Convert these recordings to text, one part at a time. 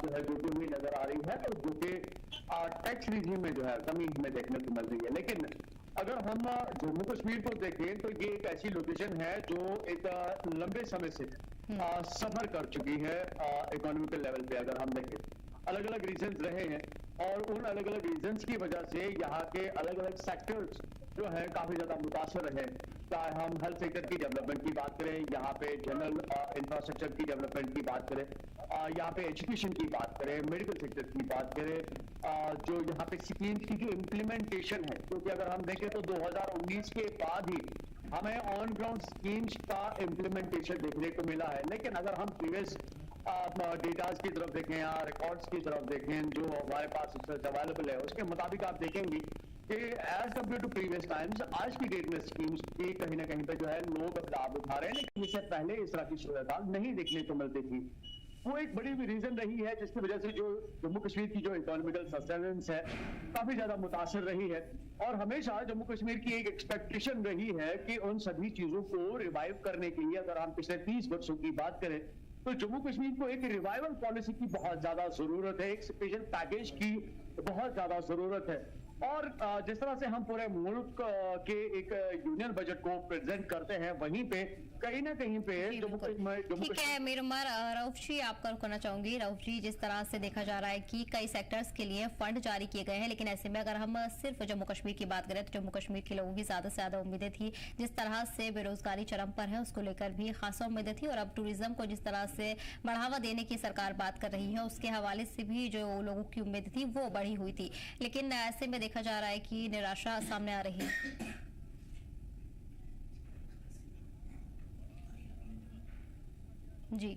जो है जुड़ती हुई नजर आ रही है, तो जो कि टैक्स रिजीम में जो है कमी हमें देखने को मिल रही है। लेकिन अगर हम जम्मू कश्मीर को देखें तो ये एक ऐसी लोकेशन है जो एक लंबे समय से सफर कर चुकी है इकोनॉमिकल लेवल पे। अगर हम देखें अलग अलग रीजन्स रहे हैं और उन अलग अलग रीजन्स की वजह से यहाँ के अलग अलग सेक्टर्स जो है काफी ज्यादा मुतासर रहे। चाहे हम हेल्थ सेक्टर की डेवलपमेंट की बात करें, यहाँ पे जनरल इंफ्रास्ट्रक्चर की डेवलपमेंट की बात करें, यहाँ पे एजुकेशन की बात करें, मेडिकल सेक्टर की बात करें, जो यहाँ पे स्कीम्स की जो इम्प्लीमेंटेशन है, क्योंकि अगर हम देखें तो 2019 के बाद ही हमें ऑन ग्राउंड स्कीम्स का इम्प्लीमेंटेशन देखने को मिला है। लेकिन अगर हम प्रीवियस डेटाज की तरफ देखें या रिकॉर्ड्स की तरफ देखें जो हमारे पास अवेलेबल है, उसके मुताबिक आप देखेंगे कि as compared to previous times आज की डेट में स्कीम्स की कहीं ना कहीं पे जो है लोग लाभ उठा रहे हैं, लेकिन इससे पहले इस तरह की सूरत नहीं देखने को मिलती थी। वो एक बड़ी भी रीजन रही है जिसकी वजह से जो जम्मू कश्मीर की जो इकोनॉमिकल सस्टेनेंस है काफी ज्यादा मुतासर रही है। और हमेशा जम्मू कश्मीर की एक एक्सपेक्टेशन रही है कि उन सभी चीजों को रिवाइव करने के लिए, अगर हम पिछले 30 वर्षों की बात करें तो जम्मू कश्मीर को एक रिवाइवल पॉलिसी की बहुत ज्यादा जरूरत है, एक स्पेशल पैकेज की बहुत ज्यादा जरूरत है। और जिस तरह से हम पूरे मुल्क के एक यूनियन बजट को प्रेजेंट करते हैं, वहीं पे कहीं ना कहीं पे ठीक है मीर उमर, रऊफ जी आपका रुक करना चाहूंगी। रऊफ जी, जिस तरह से देखा जा रहा है कि कई सेक्टर्स के लिए फंड जारी किए गए हैं, लेकिन ऐसे में अगर हम सिर्फ जम्मू कश्मीर की बात करें तो जम्मू कश्मीर के लोगों की ज्यादा से ज्यादा उम्मीदें थी। जिस तरह से बेरोजगारी चरम पर है उसको लेकर भी खासा उम्मीदें थी, और अब टूरिज्म को जिस तरह से बढ़ावा देने की सरकार बात कर रही है उसके हवाले से भी जो लोगों की उम्मीद थी वो बढ़ी हुई थी। लेकिन ऐसे में देखा जा रहा है कि निराशा सामने आ रही है। जी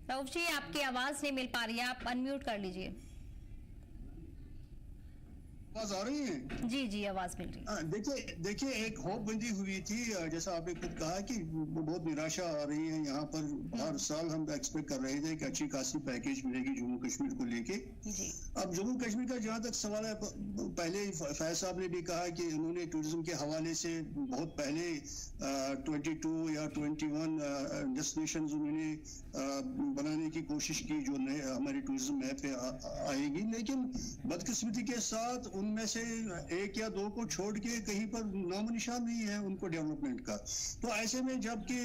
रऊफ जी, आपकी आवाज नहीं मिल पा रही है, आप अनम्यूट कर लीजिए। आवाज आ रही है? जी जी, आवाज मिल रही है। देखिए एक होप बंदी हुई थी, जैसा आपने खुद कहा कि बहुत निराशा आ रही है यहाँ पर। हर साल हम एक्सपेक्ट कर रहे थे कि अच्छी खासी पैकेज मिलेगी जम्मू कश्मीर को लेके। अब जम्मू कश्मीर का जहाँ तक सवाल है, पहले फैज साहब ने भी कहा कि उन्होंने टूरिज्म के हवाले से बहुत पहले 22 या 21 डेस्टिनेशन उन्होंने बनाने की कोशिश की जो नए हमारे टूरिज्म मैप पे आएगी, लेकिन बदकिस्मती के साथ उनमें से एक या दो को छोड़ के कहीं पर नामो निशान नहीं है उनको डेवलपमेंट का। तो ऐसे में जबकि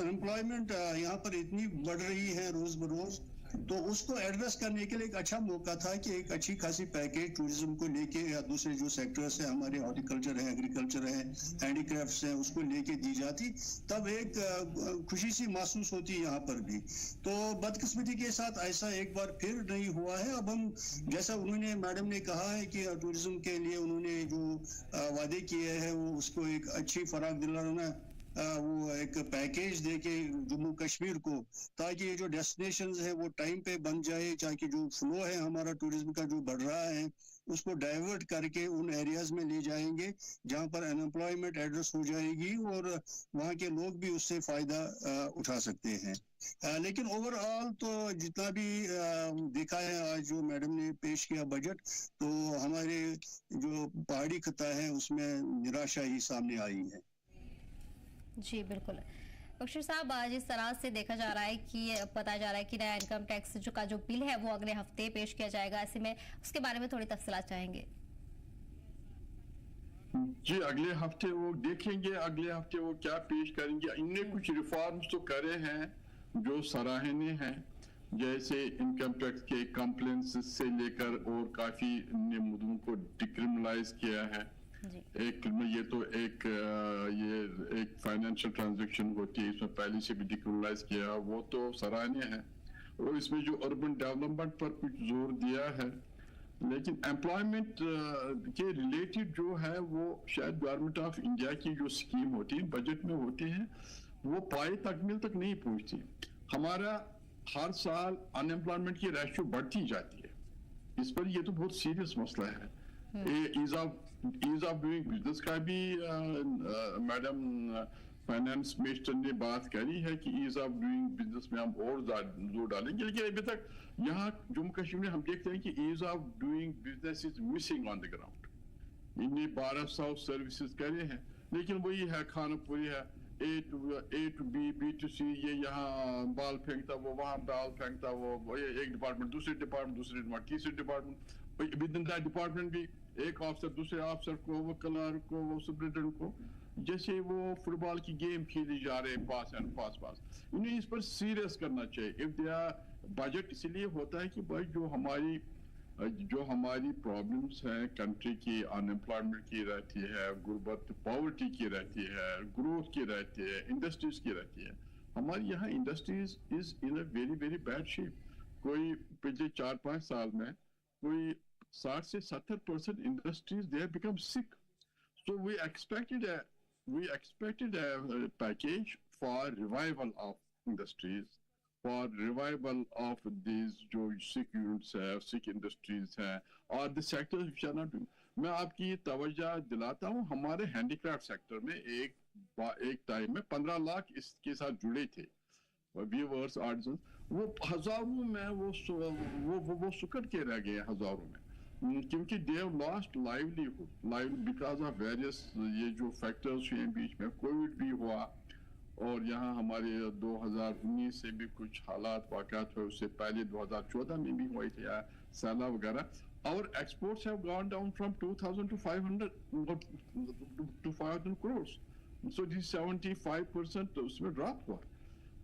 एम्प्लॉयमेंट यहाँ पर इतनी बढ़ रही है रोज बरोज, तो उसको एड्रेस करने के लिए एक अच्छा मौका था कि एक अच्छी खासी पैकेज टूरिज्म को लेके या दूसरे जो सेक्टर्स है हमारे, हॉर्टिकल्चर है, एग्रीकल्चर है, हैंडीक्राफ्ट्स है, उसको लेके दी जाती, तब एक खुशी सी महसूस होती यहाँ पर भी। तो बदकिस्मती के साथ ऐसा एक बार फिर नहीं हुआ है। अब हम जैसा उन्होंने मैडम ने कहा है कि टूरिज्म के लिए उन्होंने जो वादे किए हैं वो उसको एक अच्छी फराग दिलाना, वो एक पैकेज देके जम्मू कश्मीर को, ताकि ये जो डेस्टिनेशंस है वो टाइम पे बन जाए, ताकि जो फ्लो है हमारा टूरिज्म का जो बढ़ रहा है उसको डाइवर्ट करके उन एरियाज में ले जाएंगे जहां पर अनएम्प्लॉयमेंट एड्रेस हो जाएगी और वहां के लोग भी उससे फायदा उठा सकते हैं। लेकिन ओवरऑल तो जितना भी देखा है आज जो मैडम ने पेश किया बजट, तो हमारे जो पहाड़ी खिता है उसमें निराशा ही सामने आई है। जी बिल्कुल। बख्शी साहब, जिस तरह से देखा जा रहा है कि बताया जा रहा है कि नया इनकम टैक्स का जो बिल है वो अगले हफ्ते पेश किया जाएगा, ऐसे में उसके बारे में थोड़ी तफसीलात चाहेंगे। जी, अगले हफ्ते वो देखेंगे, अगले हफ्ते वो क्या पेश करेंगे। इनने कुछ रिफॉर्म्स तो करे हैं जो सराहनीय हैं, जैसे इनकम टैक्स के कंप्लेंट्स से लेकर और काफी मुद्दों को डिक्रिमिनलाइज किया है। एक ये तो एक फाइनेंशियल ट्रांजैक्शन होती है, इसमें पहले से भी डिक्रिमिनलाइज किया, वो तो सराहनीय है। और इसमें जो अर्बन डेवलपमेंट पर कुछ जोर दिया है, लेकिन एम्प्लॉयमेंट के रिलेटेड जो है वो शायद गवर्नमेंट ऑफ इंडिया की जो स्कीम होती है बजट में होती है वो पाए तकमील तक नहीं पहुंचती। हमारा हर साल अनएम्प्लॉयमेंट की रेशियो बढ़ती जाती है, इस पर ये तो बहुत सीरियस मसला है। ईज ऑफ डूइंग बिजनेस का भी मैडम फाइनेंस मिनिस्टर ने बात करी है कि ईज ऑफ डूइंग बिजनेस में हम और जोर डालेंगे, लेकिन अभी तक यहाँ जम्मू कश्मीर में हम देखते हैं कि ease of doing business is missing on the ground. इन्हें 1200 सर्विसेज करे हैं, लेकिन वही है खानापुरी है, ए टू बी, बी टू सी, ये यहाँ बाल फेंकता, वो वहाँ बाल फेंकता, वो ये एक डिपार्टमेंट दूसरे डिपार्टमेंट तीसरे department, with in that department भी एक ऑफिसर दूसरे ऑफिसर को, वो क्लर्क को, वो सुपरिटेंडेंट को, जैसे वो फुटबॉल की गेम खेली जा रहे हैं, पास एंड पास। इन्हें इस पर सीरियस करना चाहिए। इफ दे आर बजट इसलिए होता है कि भाई जो हमारी प्रॉब्लम्स हैं कंट्री की, अनएम्प्लॉयमेंट की रहती है, गुर्बत पॉवर्टी की रहती है, ग्रोथ की रहती है, इंडस्ट्रीज की रहती है। हमारे यहाँ industries is in a very very bad shape. कोई पिछले 4-5 साल में कोई 60 से 70% industries they have become sick. So we expected a package for revival of industries, for revival of these जो sick units है, sick industries हैं, और the sectors which are not doing। मैं आपकी तवज्जो दिलाता हूँ, हमारे हैंडीक्राफ्ट सेक्टर में एक टाइम में 15 लाख इसके साथ जुड़े थे, वीवर्स, आर्टिजन, वो हजारों में वो सुकड़ के रह गए हजारों में, क्योंकि they have lost livelihood because of various ये जो फैक्टर्स हुए बीच में, कोविड भी हुआ, और यहाँ हमारे 2019 से भी कुछ हालात वाक़यात हुए, उससे पहले 2014 में भी हुए थे या सैलाब वगैरह। और exports have gone down from 2000 to 500 crores, so this 75% उसमें ड्रॉप हुआ।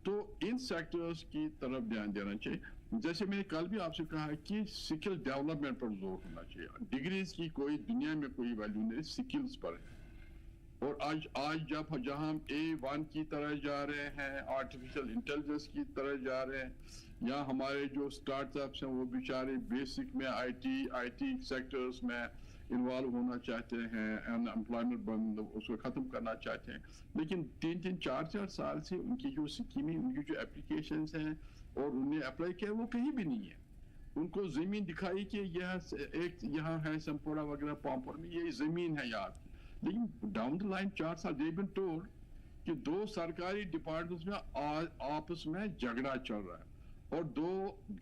तो इन सेक्टर्स की तरफ ध्यान देना चाहिए। जैसे मैंने कल भी आपसे कहा कि स्किल डेवलपमेंट पर जोर होना चाहिए। डिग्रीज की कोई दुनिया में कोई वैल्यू नहीं, स्किल्स पर है। और आज जहाँ हम A1 की तरह जा रहे हैं, आर्टिफिशियल इंटेलिजेंस की तरह जा रहे हैं, या हमारे जो स्टार्टअप्स हैं वो बेचारे बेसिक में IT सेक्टर्स में इन्वॉल्व होना चाहते हैं, अनएम्प्लॉयमेंट उसको ख़त्म करना चाहते हैं, लेकिन 3-3, 4-4 साल से उनकी जो स्कीमें, उनकी जो एप्लीकेशंस हैं और उन्हें अप्लाई किया, वो कहीं भी नहीं है। उनको ज़मीन दिखाई कि यहाँ है संपोड़ा वगैरह पामपुर में, ये ज़मीन है यहाँ की, लेकिन डाउन द लाइन 4 साल दे बीन टोल्ड कि 2 सरकारी डिपार्टमेंट्स में आपस में झगड़ा चल रहा है, और 2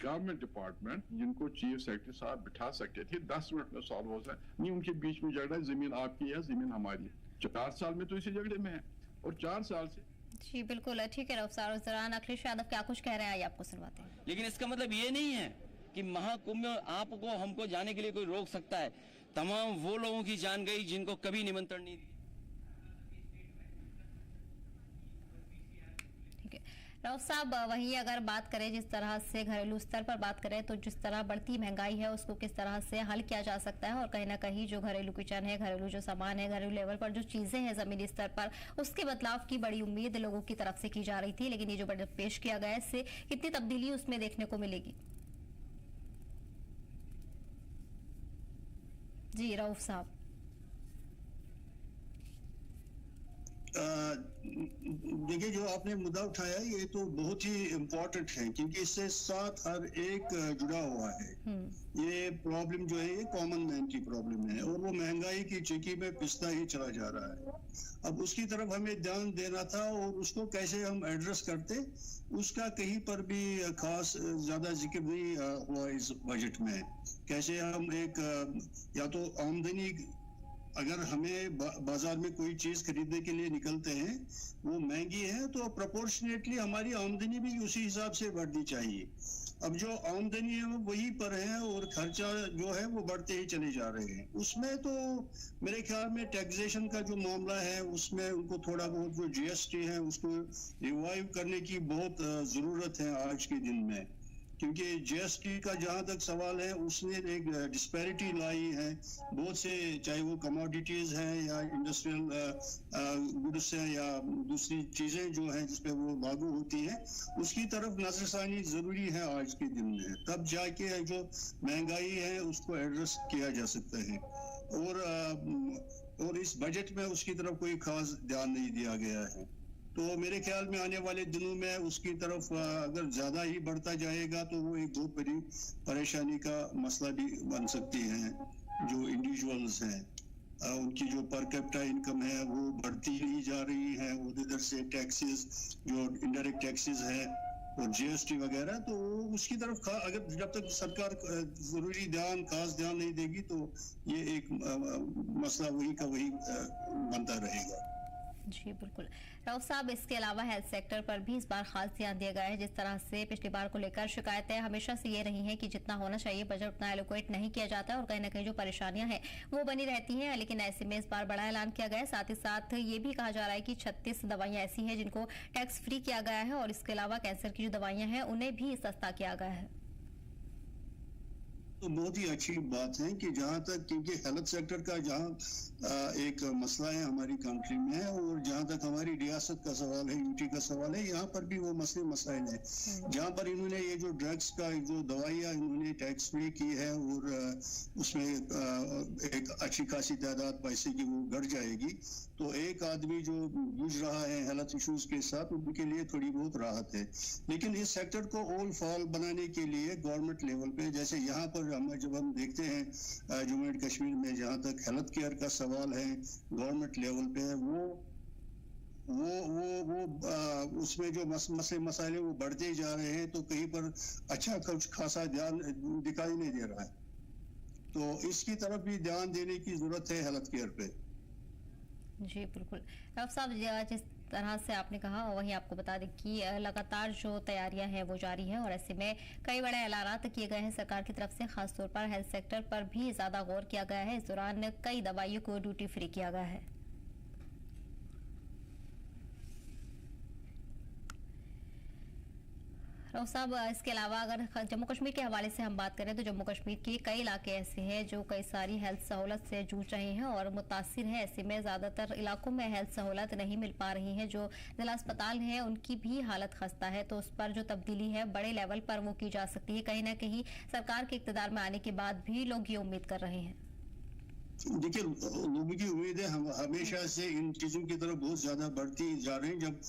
गवर्नमेंट डिपार्टमेंट जिनको चीफ सेक्रेटरी साहब बिठा सकते थे 10 मिनट में सॉल्व हो जाए, नहीं, उनके बीच में झगड़ा, जमीन आपकी है, जमीन हमारी है। 4 साल में तो इसी झगड़े में है, और 4 साल से। जी बिल्कुल, ठीक है रफ्तार। उस दौरान अखिलेश यादव क्या कुछ कह रहे हैं, आइए आपको सुनवाते हैं। लेकिन इसका मतलब ये नहीं है कि महाकुंभ में आपको हमको जाने के लिए कोई रोक सकता है। तमाम वो लोगों की जान गई जिनको कभी निमंत्रण नहीं। राउत साहब, वहीं अगर बात करें जिस तरह से घरेलू स्तर पर बात करें, तो जिस तरह बढ़ती महंगाई है उसको किस तरह से हल किया जा सकता है, और कहीं ना कहीं जो घरेलू किचन है, घरेलू जो सामान है, घरेलू लेवल पर जो चीजें हैं जमीनी स्तर पर, उसके बदलाव की बड़ी उम्मीद लोगों की तरफ से की जा रही थी, लेकिन ये जो बजट पेश किया गया है, इससे कितनी तब्दीली उसमें देखने को मिलेगी? जी राउफ साहब। देखिए, जो आपने मुद्दा उठाया ये तो बहुत ही इम्पोर्टेंट है, क्योंकि इससे साथ हर एक जुड़ा हुआ है। ये प्रॉब्लम जो है ये कॉमन मैन की प्रॉब्लम है, और वो महंगाई की चक्की में पिसता ही चला जा रहा है। अब उसकी तरफ हमें ध्यान देना था, और उसको कैसे हम एड्रेस करते, उसका कहीं पर भी खास ज्यादा जिक्र नहीं हुआ इस बजट में। कैसे हम एक या तो आमदनी, अगर हमें बाजार में कोई चीज खरीदने के लिए निकलते हैं वो महंगी है, तो प्रोपोर्शनेटली हमारी आमदनी भी उसी हिसाब से बढ़नी चाहिए। अब जो आमदनी है वो वही पर है, और खर्चा जो है वो बढ़ते ही चले जा रहे हैं। उसमें तो मेरे ख्याल में टैक्सेशन का जो मामला है उसमें उनको थोड़ा बहुत जो GST है उसको रिवाइव करने की बहुत जरूरत है आज के दिन में, क्योंकि GST का जहां तक सवाल है उसने एक डिस्पैरिटी लाई है बहुत से, चाहे वो कमोडिटीज हैं या इंडस्ट्रियल गुड्स हैं या दूसरी चीजें जो हैं जिस पे वो लागू होती हैं, उसकी तरफ नजरसानी जरूरी है आज के दिन में। तब जाके जो महंगाई है उसको एड्रेस किया जा सकता है, और इस बजट में उसकी तरफ कोई खास ध्यान नहीं दिया गया है। तो मेरे ख्याल में आने वाले दिनों में उसकी तरफ अगर ज्यादा ही बढ़ता जाएगा तो वो एक बहुत बड़ी परेशानी का मसला भी बन सकती है। जो इंडिविजुअल्स हैं उनकी जो पर कैपिटा इनकम है वो बढ़ती ही जा रही है, और इधर से टैक्सेस जो इनडायरेक्ट टैक्सेस है और जीएसटी वगैरह, तो उसकी तरफ अगर जब तक सरकार जरूरी खास ध्यान नहीं देगी तो ये एक मसला वही का वही बनता रहेगा। जी बिल्कुल। राउफ साहब, इसके अलावा हेल्थ सेक्टर पर भी इस बार खास ध्यान दिया गया है। जिस तरह से पिछली बार को लेकर शिकायतें हमेशा से ये रही हैं कि जितना होना चाहिए बजट उतना एलोकेट नहीं किया जाता है और कहीं ना कहीं जो परेशानियां हैं वो बनी रहती हैं, लेकिन ऐसे में इस बार बड़ा ऐलान किया गया है। साथ ही साथ ये भी कहा जा रहा है कि 36 दवाइयां ऐसी हैं जिनको टैक्स फ्री किया गया है और इसके अलावा कैंसर की जो दवाइयां हैं उन्हें भी सस्ता किया गया है। तो बहुत ही अच्छी बात है कि जहाँ तक, क्योंकि हेल्थ सेक्टर का जहाँ एक मसला है हमारी कंट्री में, और जहाँ तक हमारी रियासत का सवाल है, यूटी का सवाल है, यहाँ पर भी वो मसाइल है। जहाँ पर इन्होंने ये जो ड्रग्स का जो दवाइयाँ इन्होंने टैक्स फ्री की है और उसमें एक अच्छी खासी तादाद पैसे की वो घट जाएगी, तो एक आदमी जो जूझ रहा है हेल्थ इश्यूज के साथ उनके लिए थोड़ी बहुत राहत है। लेकिन इस सेक्टर को ऑल फॉल बनाने के लिए गवर्नमेंट लेवल पे, जैसे यहाँ पर जब हम देखते हैं जम्मू एंड कश्मीर में जहाँ तक हेल्थ केयर का सवाल है गवर्नमेंट लेवल पे, वो उसमें जो मसाइले वो बढ़ते जा रहे हैं, तो कहीं पर अच्छा कुछ खासा ध्यान दिखाई नहीं दे रहा है। तो इसकी तरफ भी ध्यान देने की जरूरत है हेल्थ केयर पे। जी बिल्कुल। राउफ साहब, जिस तरह से आपने कहा वहीं आपको बता दें कि लगातार जो तैयारियां हैं वो जारी है और ऐसे में कई बड़े ऐलानात किए गए हैं सरकार की तरफ से। खासतौर पर हेल्थ सेक्टर पर भी ज्यादा गौर किया गया है। इस दौरान कई दवाइयों को ड्यूटी फ्री किया गया है। राउफ साहब, इसके अलावा अगर जम्मू कश्मीर के हवाले से हम बात करें तो जम्मू कश्मीर के कई इलाके ऐसे हैं जो कई सारी हेल्थ सहूलत से जूझ रहे हैं और मुतासिर हैं। ऐसे में ज्यादातर इलाकों में हेल्थ सहूलत नहीं मिल पा रही है। जो जिला अस्पताल हैं उनकी भी हालत खस्ता है, तो उस पर जो तब्दीली है बड़े लेवल पर वो की जा सकती है। कहीं ना कहीं सरकार के इक़्तिदार में आने के बाद भी लोग ये उम्मीद कर रहे हैं। देखिए, लोगों की उम्मीदें हमेशा से इन चीजों की तरफ बहुत ज्यादा बढ़ती जा रही हैं। जब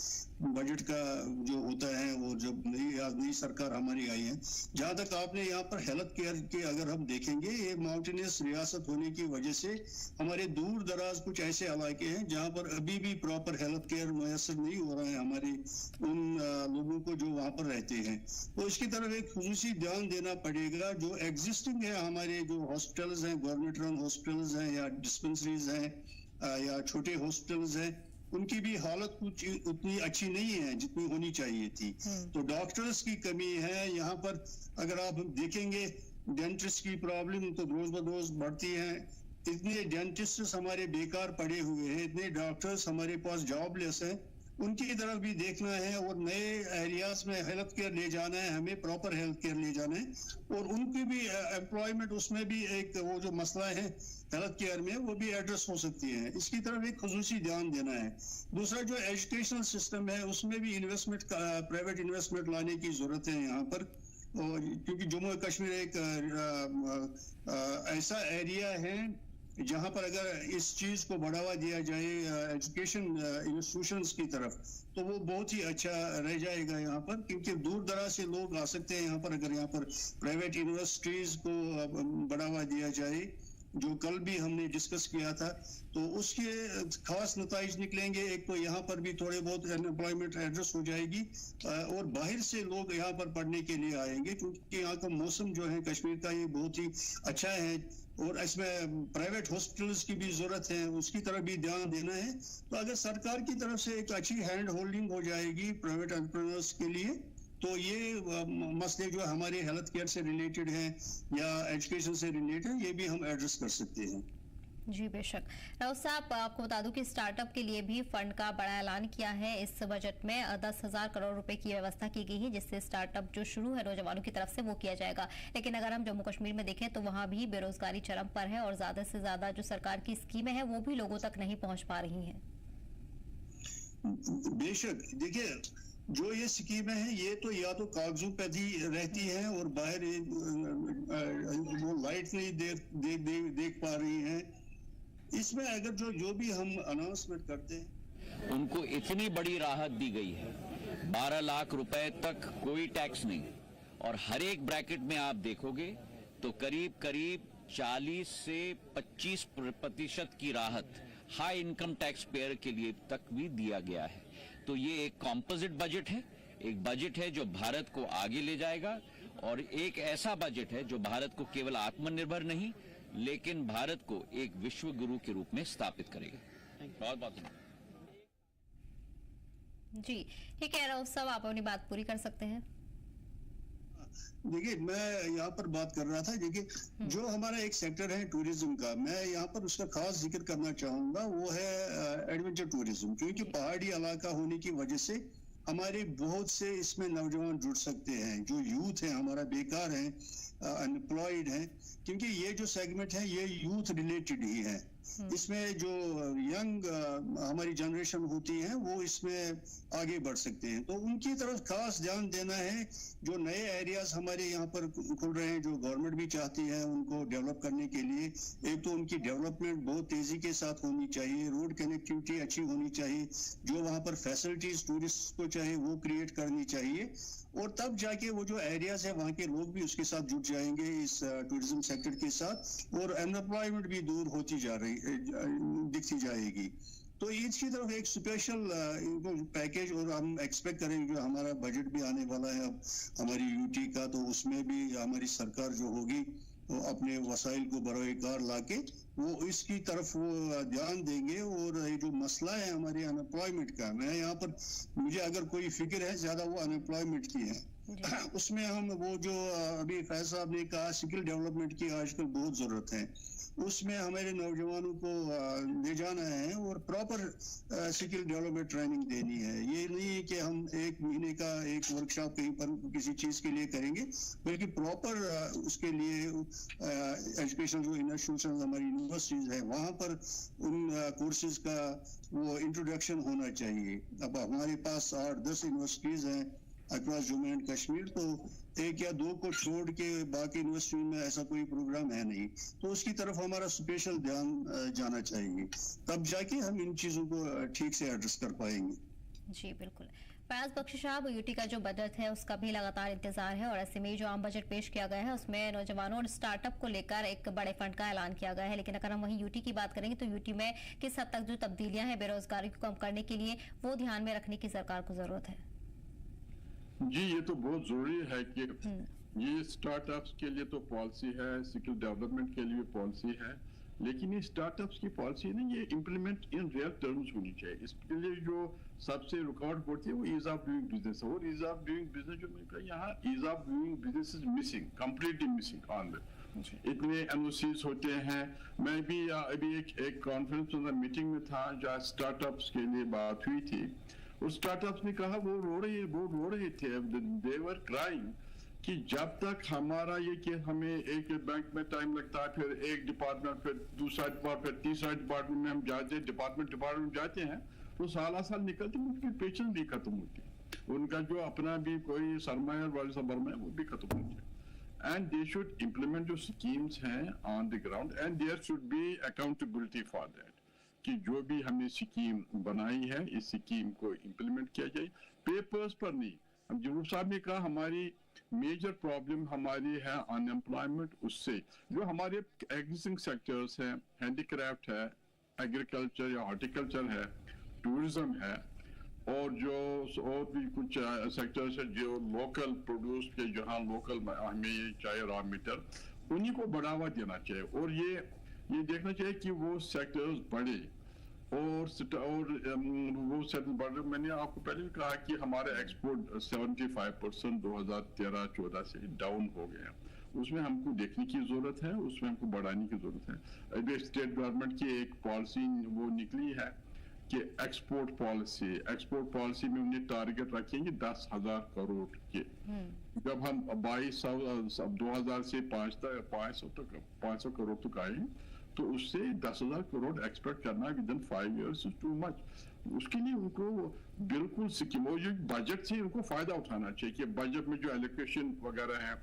बजट का जो होता है और जब नई सरकार हमारी आई है, जहां तक आपने यहाँ पर हेल्थ केयर के अगर हम देखेंगे, ये माउंटेनियस रियासत होने की वजह से हमारे दूर दराज कुछ ऐसे इलाके हैं जहां पर अभी भी प्रॉपर हेल्थ केयर मुयसर नहीं हो रहा है हमारे उन लोगों को जो वहां पर रहते हैं। तो इसकी तरफ एक खुसूसी ध्यान देना पड़ेगा। जो एग्जिस्टिंग है हमारे जो हॉस्पिटल्स हैं, गवर्नमेंट रन हॉस्पिटल्स हैं या डिस्पेंसरीज हैं या छोटे हॉस्पिटल्स हैं, उनकी भी हालत कुछ उतनी अच्छी नहीं है जितनी होनी चाहिए थी। तो डॉक्टर्स की कमी है यहाँ पर। अगर आप देखेंगे डेंटिस्ट की प्रॉब्लम तो रोज बरोज बढ़ती है। इतने डेंटिस्ट हमारे बेकार पड़े हुए हैं, इतने डॉक्टर्स हमारे पास जॉबलेस हैं, उनकी तरफ भी देखना है और नए एरियाज में हेल्थ केयर ले जाना है, हमें प्रॉपर हेल्थ केयर ले जाना है और उनकी भी एम्प्लॉयमेंट, उसमें भी एक वो जो मसला है हेल्थ केयर में वो भी एड्रेस हो सकती है। इसकी तरफ एक खुसूसी ध्यान देना है। दूसरा जो एजुकेशनल सिस्टम है उसमें भी इन्वेस्टमेंट, प्राइवेट इन्वेस्टमेंट लाने की जरूरत है यहाँ पर। और क्योंकि जम्मू कश्मीर एक ऐसा एरिया है जहां पर अगर इस चीज को बढ़ावा दिया जाए एजुकेशन इंस्टीट्यूशंस की तरफ, तो वो बहुत ही अच्छा रह जाएगा यहाँ पर। क्योंकि दूर दराज से लोग आ सकते हैं यहाँ पर अगर यहाँ पर प्राइवेट यूनिवर्सिटीज को बढ़ावा दिया जाए, जो कल भी हमने डिस्कस किया था, तो उसके खास नताइज निकलेंगे। एक तो यहाँ पर भी थोड़े बहुत अनएम्प्लॉयमेंट एड्रेस हो जाएगी और बाहर से लोग यहाँ पर पढ़ने के लिए आएंगे, क्योंकि यहाँ का मौसम जो है कश्मीर का ये बहुत ही अच्छा है और इसमें प्राइवेट हॉस्पिटल्स की भी जरूरत है, उसकी तरफ भी ध्यान देना है। तो अगर सरकार की तरफ से एक अच्छी हैंड होल्डिंग हो जाएगी प्राइवेट एंटरप्रेन्योर्स के लिए, तो ये मसले जो हमारे हेल्थ केयर से रिलेटेड हैं या एजुकेशन से रिलेटेड, ये भी हम एड्रेस कर सकते हैं। जी बेशक। राउफ साहब, आपको बता दूं कि स्टार्टअप के लिए भी फंड का बड़ा ऐलान किया है। इस बजट में 10,000 करोड़ रुपए की व्यवस्था की गई है, जिससे स्टार्टअप जो शुरू है नौजवानों की तरफ से वो किया जाएगा। लेकिन अगर हम जम्मू कश्मीर में देखें तो वहां भी बेरोजगारी चरम पर है और ज्यादा से ज्यादा जो सरकार की स्कीमें हैं वो भी लोगों तक नहीं पहुंच पा रही हैं। बेशक, देखिए जो ये स्कीमें हैं ये तो या तो कागजों पे ही रहती हैं और बाहर वो लाइट नहीं देख पा रही हैं। इसमें अगर जो भी हम अनाउंसमेंट करते हैं, उनको इतनी बड़ी राहत दी गई है, 12 लाख रुपए तक कोई टैक्स नहीं, और हर एक ब्रैकेट में आप देखोगे तो करीब 40 से 25% की राहत हाई इनकम टैक्स पेयर के लिए तक भी दिया गया है। तो ये एक कॉम्पोजिट बजट है, एक बजट है जो भारत को आगे ले जाएगा और एक ऐसा बजट है जो भारत को केवल आत्मनिर्भर नहीं लेकिन भारत को एक विश्व गुरु के रूप में स्थापित करेगा। बहुत बहुत धन्यवाद। जी ठीक है रऊफ साहब, आप अपनी बात पूरी कर सकते हैं। देखिए, मैं यहाँ पर बात कर रहा था, देखिए जो हमारा एक सेक्टर है टूरिज्म का, मैं यहाँ पर उसका खास जिक्र करना चाहूंगा, वो है एडवेंचर टूरिज्म। क्योंकि पहाड़ी इलाका होने की वजह से हमारे बहुत से इसमें नौजवान जुड़ सकते हैं, जो यूथ है हमारा बेकार है, अनएम्प्लॉयड है, क्योंकि ये जो सेगमेंट है ये यूथ रिलेटेड ही है। इसमें जो यंग हमारी जनरेशन होती है वो इसमें आगे बढ़ सकते हैं, तो उनकी तरफ खास ध्यान देना है। जो नए एरियाज हमारे यहाँ पर खुल रहे हैं, जो गवर्नमेंट भी चाहती है उनको डेवलप करने के लिए, एक तो उनकी डेवलपमेंट बहुत तेजी के साथ होनी चाहिए, रोड कनेक्टिविटी अच्छी होनी चाहिए, जो वहाँ पर फैसिलिटीज टूरिस्ट को चाहिए वो क्रिएट करनी चाहिए, और तब जाके वो जो एरियाज है वहाँ के लोग भी उसके साथ जुड़ जाएंगे इस टूरिज्म सेक्टर के साथ, और अनएम्प्लॉयमेंट भी दूर होती जा रही दिखती जाएगी। तो इसकी तरफ एक स्पेशल पैकेज, और हम एक्सपेक्ट करेंगे, जो हमारा बजट भी आने वाला है अब हमारी यूटी का, तो उसमें भी हमारी सरकार जो होगी तो अपने वसाइल को बरोकार लाके वो इसकी तरफ वो ध्यान देंगे। और ये जो मसला है हमारे अनएम्प्लॉयमेंट का, मैं यहाँ पर मुझे अगर कोई फिक्र है ज्यादा वो अनएम्प्लॉयमेंट की है। उसमें हम वो जो अभी फैज साहब ने कहा स्किल डेवलपमेंट की आजकल बहुत जरूरत है, उसमें हमारे नौजवानों को ले जाना है और प्रॉपर स्किल डेवलपमेंट ट्रेनिंग देनी है। ये नहीं है कि हम एक महीने का एक वर्कशॉप कहीं पर किसी चीज के लिए करेंगे, बल्कि प्रॉपर उसके लिए एजुकेशनल जो इंस्टीट्यूशन हमारी यूनिवर्सिटीज है वहाँ पर उन कोर्सेज का वो इंट्रोडक्शन होना चाहिए। अब हमारे पास 8-10 यूनिवर्सिटीज हैं अक्रॉस जम्मू एंड कश्मीर, तो एक या दो को छोड़ के बाकी यूनिवर्सिटी में ऐसा कोई प्रोग्राम है नहीं, तो उसकी तरफ हमारा स्पेशल ध्यान जाना चाहिए, तब जाके हम इन चीजों को ठीक से एड्रेस कर पाएंगे। जी बिल्कुल। फयाज बख्शी साहब, यूटी का जो बजट है उसका भी लगातार इंतजार है, और ऐसे में जो आम बजट पेश किया गया है उसमें नौजवानों और स्टार्टअप को लेकर एक बड़े फंड का ऐलान किया गया है, लेकिन अगर हम वहीं यूटी की बात करेंगे तो यूटी में किस हद तक जो तब्दीलियां हैं बेरोजगारी को कम करने के लिए वो ध्यान में रखने की सरकार को जरूरत है। जी, ये तो बहुत जरूरी है कि ये स्टार्टअप्स के लिए तो पॉलिसी है, स्किल डेवलपमेंट के लिए पॉलिसी है, लेकिन ये स्टार्टअप्स की पॉलिसी नहीं, ये इम्प्लीमेंट इन रियल टर्म्स होनी चाहिए। इसके लिए जो सबसे रुकावट पड़ती है वो ईज ऑफ डूइंग बिजनेस, और ईज ऑफ डूइंग बिजनेस जो मैंने कहा यहाँ ease of doing business is missing, completely missing on that. इतने एनओसीज होते हैं। मैं भी अभी एक कॉन्फ्रेंस में मीटिंग में था जहाँ स्टार्टअप्स के लिए बात हुई थी, और स्टार्टअप्स ने कहा वो रो रहे थे, दे वर क्राइंग कि जब तक हमारा ये कि हमें एक बैंक में टाइम लगता है, फिर एक डिपार्टमेंट, फिर दूसरा डिपार्टमेंट, फिर तीसरा डिपार्टमेंट में हम जाते हैं, डिपार्टमेंट जाते हैं, तो साल निकलते हैं, उनकी पेशेंस भी खत्म होती है, उनका जो अपना भी कोई सरमाया वाले सबरमा है वो भी खत्म होती है। एंड दे शुड इम्प्लीमेंट जो स्कीम्स हैं on the ground, and there should be accountability for that, कि जो भी हमने स्कीम बनाई है इस स्कीम को इम्प्लीमेंट किया जाए, पेपर्स पर नहीं। हम जरूर साहब ने कहा हमारी मेजर प्रॉब्लम हमारी है अनएम्प्लॉयमेंट, उससे जो हमारे एग्जिस्टिंग सेक्टर्स हैं, हैंडीक्राफ्ट है, एग्रीकल्चर या हॉर्टिकल्चर है, टूरिज्म है, और जो और भी कुछ सेक्टर्स है जो लोकल प्रोड्यूस के, जहाँ लोकल हमें चाहिए रॉ मटेरियल, उन्हीं को बढ़ावा देना चाहिए, और ये देखना चाहिए कि वो सेक्टर्स बढ़े, और वो सेक्टर बढ़े। मैंने आपको पहले भी कहा कि हमारे एक्सपोर्ट 75% 2013-14 से डाउन हो गए, उसमें हमको देखने की जरूरत है, उसमें हमको बढ़ाने की जरूरत है। अभी स्टेट गवर्नमेंट की एक पॉलिसी वो निकली है कि एक्सपोर्ट पॉलिसी में उन्हें टारगेट रखेंगे 10,000 करोड़ के। जब हम 2000 से 500 करोड़ तक आए, तो उससे 10,000 करोड़ एक्सपेक्ट करना with in 5 years is too much. उसके लिए उनको बिल्कुल जो बजट से उनको फायदा उठाना चाहिए कि बजट में जो एलोकेशन वगैरह है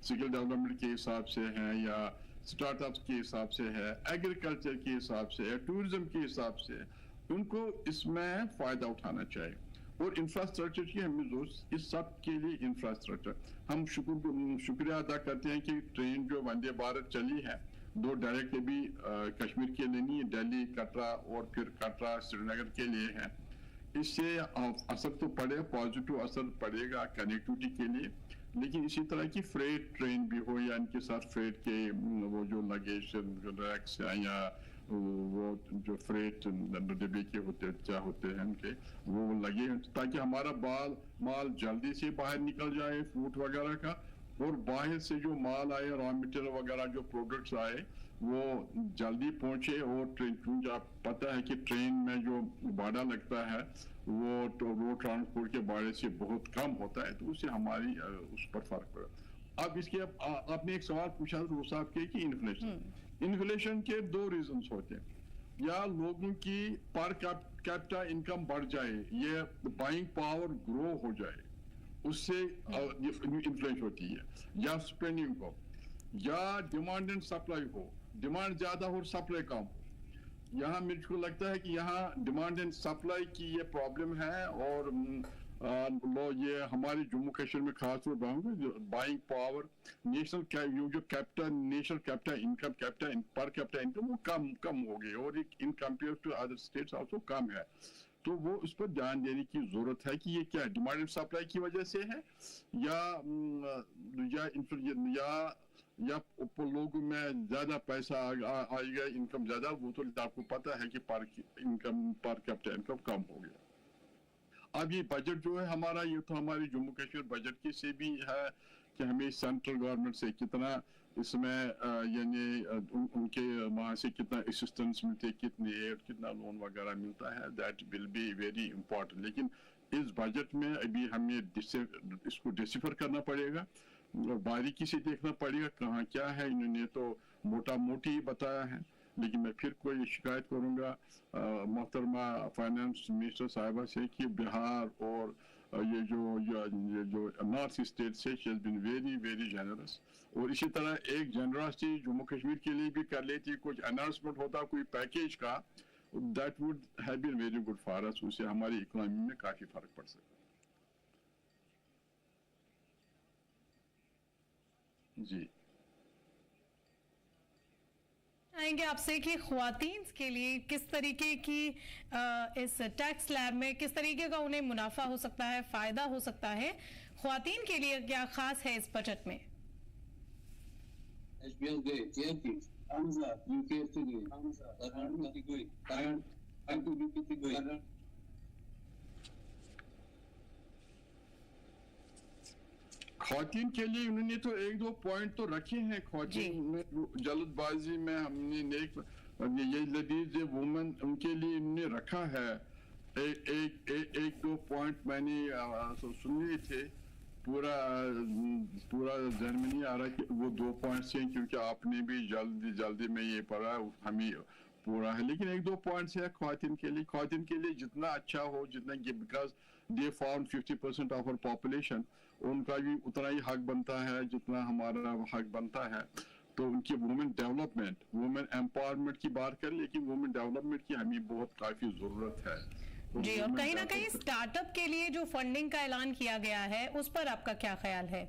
स्किल डेवलपमेंट के हिसाब से है, या स्टार्टअप्स के हिसाब से है, एग्रीकल्चर के हिसाब से है, टूरिज्म के हिसाब से, उनको इसमें फायदा उठाना चाहिए। और इंफ्रास्ट्रक्चर की हमें जरूरत, इस सब के लिए इंफ्रास्ट्रक्चर। हम शुक्रिया अदा करते हैं कि ट्रेन जो वंदे भारत चली है, 2 डायरेक्ट भी कश्मीर के लिए नहीं, दिल्ली, कटरा और फिर कटरा श्रीनगर के लिए है। इससे असर तो पड़े, पॉजिटिव असर पड़ेगा कनेक्टिविटी के लिए, लेकिन इसी तरह की फ्रेट ट्रेन भी हो या इनके साथ फ्रेट के वो जो लगेज जो रैक्स या वो जो फ्रेट डिब्बे के होते हैं उनके वो लगे, ताकि हमारा माल जल्दी से बाहर निकल जाए फूड वगैरह का, और बाहर से जो माल आए, रॉ मटेरियल वगैरह जो प्रोडक्ट्स आए वो जल्दी पहुंचे। और ट्रेन, क्योंकि आप पता है कि ट्रेन में जो भाड़ा लगता है वो रोड ट्रांसपोर्ट के भाड़े से बहुत कम होता है, तो उससे हमारी उस पर फर्क पड़ा। अब इसके आपने एक सवाल पूछा वो साहब के कि इन्फ्लेशन के दो रीजंस होते हैं, या लोगों की पर कैपिटा इनकम बढ़ जाए, ये बाइंग पावर ग्रो हो जाए, उससे इन्फ्लेशन होती है, या स्पेंडिंग को, या डिमांड एंड सप्लाई हो, डिमांड ज्यादा हो सप्लाई कम हो। यहाँ मुझको लगता है कि यहाँ डिमांड एंड सप्लाई की ये प्रॉब्लम है, और ये हमारे जम्मू कश्मीर में खास तौर पर बाइंग पावर, नेशनल जो capital, national capital income, capital पर कैपिटल इनकम वो कम हो गई, और in compare to other states also कम है। तो वो उस पर ध्यान देने की जरूरत है कि ये क्या डिमांड एंड सप्लाई की वजह से है, या लोगों में ज्यादा पैसा आएगा, इनकम ज्यादा, वो तो आपको पता है कि पर कैपिटल इनकम कम हो गया। अब ये बजट जो है हमारा, ये तो हमारे जम्मू कश्मीर बजट की से भी है कि हमें सेंट्रल गवर्नमेंट से कितना इसमें यानी उनके वहाँ से कितना असिस्टेंस मिलते, कितना लोन वगैरह मिलता है, that will be very important. लेकिन इस बजट में अभी हमें इसको डिसिफर करना पड़ेगा, बारीकी से देखना पड़ेगा कहाँ क्या है। इन्होंने तो मोटा मोटी बताया है, लेकिन मैं फिर कोई शिकायत करूंगा मोहतरमा फाइनेंस मिनिस्टर साहिबा से कि बिहार और ये जो नॉर्थ स्टेट से she has been very very generous, और इसी तरह एक जेनरसिटी जम्मू कश्मीर के लिए भी कर लेती, कुछ अनाउंसमेंट होता कोई पैकेज का, that would have been very good for us, उससे हमारी इकोनॉमी में काफी फर्क पड़ सकता। जी चाहेंगे आपसे कि ख्वातीन के लिए किस तरीके की इस टैक्स स्लैब में किस तरीके का उन्हें मुनाफा हो सकता है, फायदा हो सकता है, ख्वातीन के लिए क्या खास है इस बजट में? ख्वातीन के लिए उन्होंने तो एक दो पॉइंट तो रखे हैं। ख्वातीन में जल्दबाजी में हमने ये लदीज वुमेन उनके लिए उन्होंने रखा है एक दो पॉइंट मैंने सुन थे, पूरा जहन में नहीं आ रहा कि वो 2 पॉइंट्स हैं, क्योंकि आपने भी जल्दी में ये पढ़ा, हमें पूरा है, लेकिन एक दो पॉइंट्स है ख्वातीन के लिए जितना अच्छा हो, जितना, because they form 50% of our population, उनका भी उतना ही हक बनता है जितना हमारा हक बनता है। तो उनकी वुमेन डेवलपमेंट, वुमेन एम्पावरमेंट की बात करें, लेकिन वुमेन डेवलपमेंट की हमें बहुत काफी जरूरत है। जी, और कहीं ना कहीं स्टार्टअप के लिए जो फंडिंग का ऐलान किया गया है उस पर आपका क्या ख्याल है?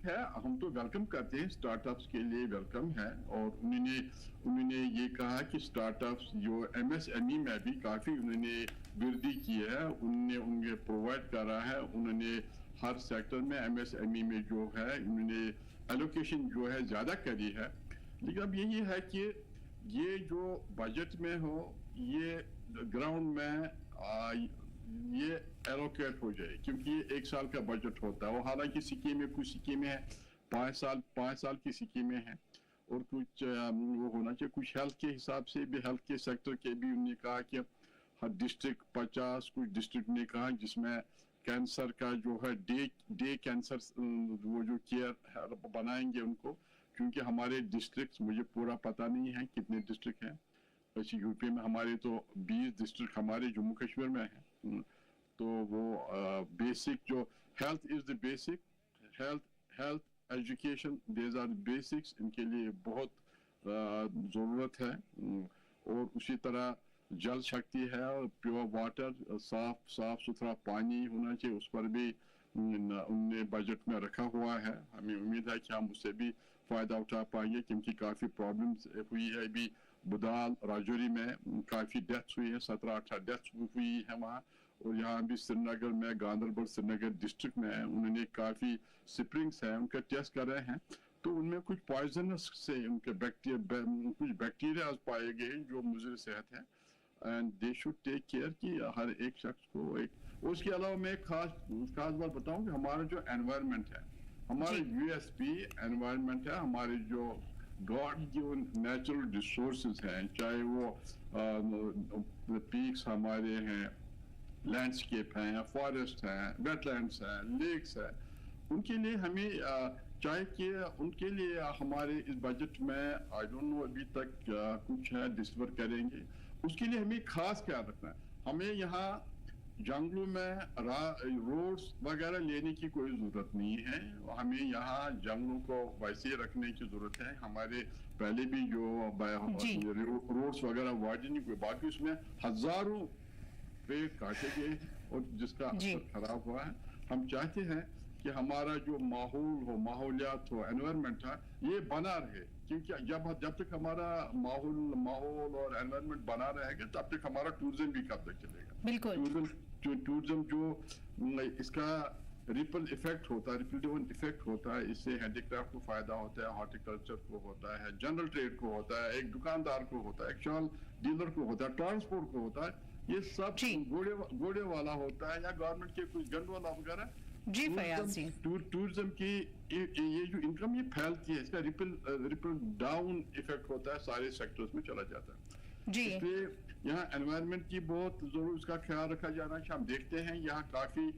हम तो वेलकम करते हैं, स्टार्टअप्स के लिए वेलकम है, और उन्होंने ये कहा कि स्टार्टअप्स जो MSME में भी काफी उन्होंने वृद्धि की है, उन्हें प्रोवाइड करा है, उन्होंने हर सेक्टर में MSME में जो है उन्होंने एलोकेशन जो है ज्यादा करी है। लेकिन अब यही है कि ये जो बजट में हो, ये ग्राउंड में ये एलोकेट हो जाए, क्योंकि ये 1 साल का बजट होता है, और हालांकि स्कीमें कुछ स्कीमें हैं 5 साल की स्कीमें हैं, और कुछ वो होना चाहिए, कुछ हेल्थ के हिसाब से भी, हेल्थ के सेक्टर के भी उन्होंने कहा कि हर डिस्ट्रिक्ट 50, कुछ डिस्ट्रिक्ट ने कहा जिसमें कैंसर का जो है डे कैंसर वो जो केयर बनाएंगे उनको, क्योंकि हमारे डिस्ट्रिक्ट मुझे पूरा पता नहीं है कितने डिस्ट्रिक्ट हैं, वैसे यूपी में हमारे तो 20 डिस्ट्रिक्ट हमारे जम्मू कश्मीर में है। तो वो बेसिक जो health is the basic, health education, these our basics, इनके लिए बहुत ज़रूरत है। और उसी तरह जल शक्ति है, और प्योर वाटर, साफ सुथरा पानी होना चाहिए, उस पर भी उनने बजट में रखा हुआ है। हमें उम्मीद है कि हम उससे भी फ़ायदा उठा पाएंगे, क्योंकि काफ़ी प्रॉब्लम्स हुई है। अभी बुदाल राजौरी में काफ़ी डेथ्स हुई है, 17-18 डेथ्स हुई है वहाँ, और यहाँ भी श्रीनगर में, गांधरबल श्रीनगर डिस्ट्रिक्ट में उन्होंने काफ़ी स्प्रिंग्स हैं, उनका टेस्ट कर रहे हैं, तो उनमें कुछ पॉइजनस से उनके कुछ बैक्टीरिया पाए गए जो मुज़र सेहत है, and they should take care कि हर एक शख्स को एक। उसके अलावा मैं खास बात बताऊं कि हमारा जो एनवायरनमेंट है, हमारा यूएसपी एनवायरनमेंट है, हमारे जो गॉड गिवन नेचुरल रिसोर्सेज हैं, चाहे वो पीक्स हमारे हैं, लैंडस्केप हैं, फॉरेस्ट हैं, वेटलैंड्स हैं, लेक्स हैं, उनके लिए हमें चाहे कि उनके लिए हमारे इस बजट में आई डोंट नो अभी तक कुछ है डिस्कवर करेंगे, उसके लिए हमें खास ख्याल रखना है। हमें यहाँ जंगलों में रोड्स वगैरह लेने की कोई ज़रूरत नहीं है, हमें यहाँ जंगलों को वैसे रखने की ज़रूरत है। हमारे पहले भी जो रोड्स वगैरह वाइडनिंग हुए, बाकी उसमें हज़ारों पेड़ काटे गए और जिसका असर खराब हुआ है। हम चाहते हैं कि हमारा जो माहौल हो, माहौलियात हो, एनवायरनमेंट है, ये बना रहे, क्योंकि जब तक हमारा माहौल और एनवायरनमेंट बना रहेगा तब तक हमारा टूरिज्म भी कब तक चलेगा। बिल्कुल। टूरिज्म जो इसका रिपल इफेक्ट होता है, रिपल डाउन इफेक्ट होता है, इससे हैंडीक्राफ्ट को फायदा होता है, हॉर्टिकल्चर को होता है, जनरल ट्रेड को होता है, एक दुकानदार को होता है, एक शॉल डीलर को होता है, ट्रांसपोर्ट को होता है, ये सब घोड़े वाला होता है या गवर्नमेंट के कुछ गंडवाला वगैरह। जी फयाज जी, टूरिज्म की ये जो इनकम ये फैलती है, इसका रिपल डाउन इफेक्ट होता है, सारे सेक्टर्स में चला जाता है जी। इसलिए यहाँ एनवायरनमेंट की बहुत जरूर इसका ख्याल रखा जाना चाहिए। हम देखते हैं यहाँ काफी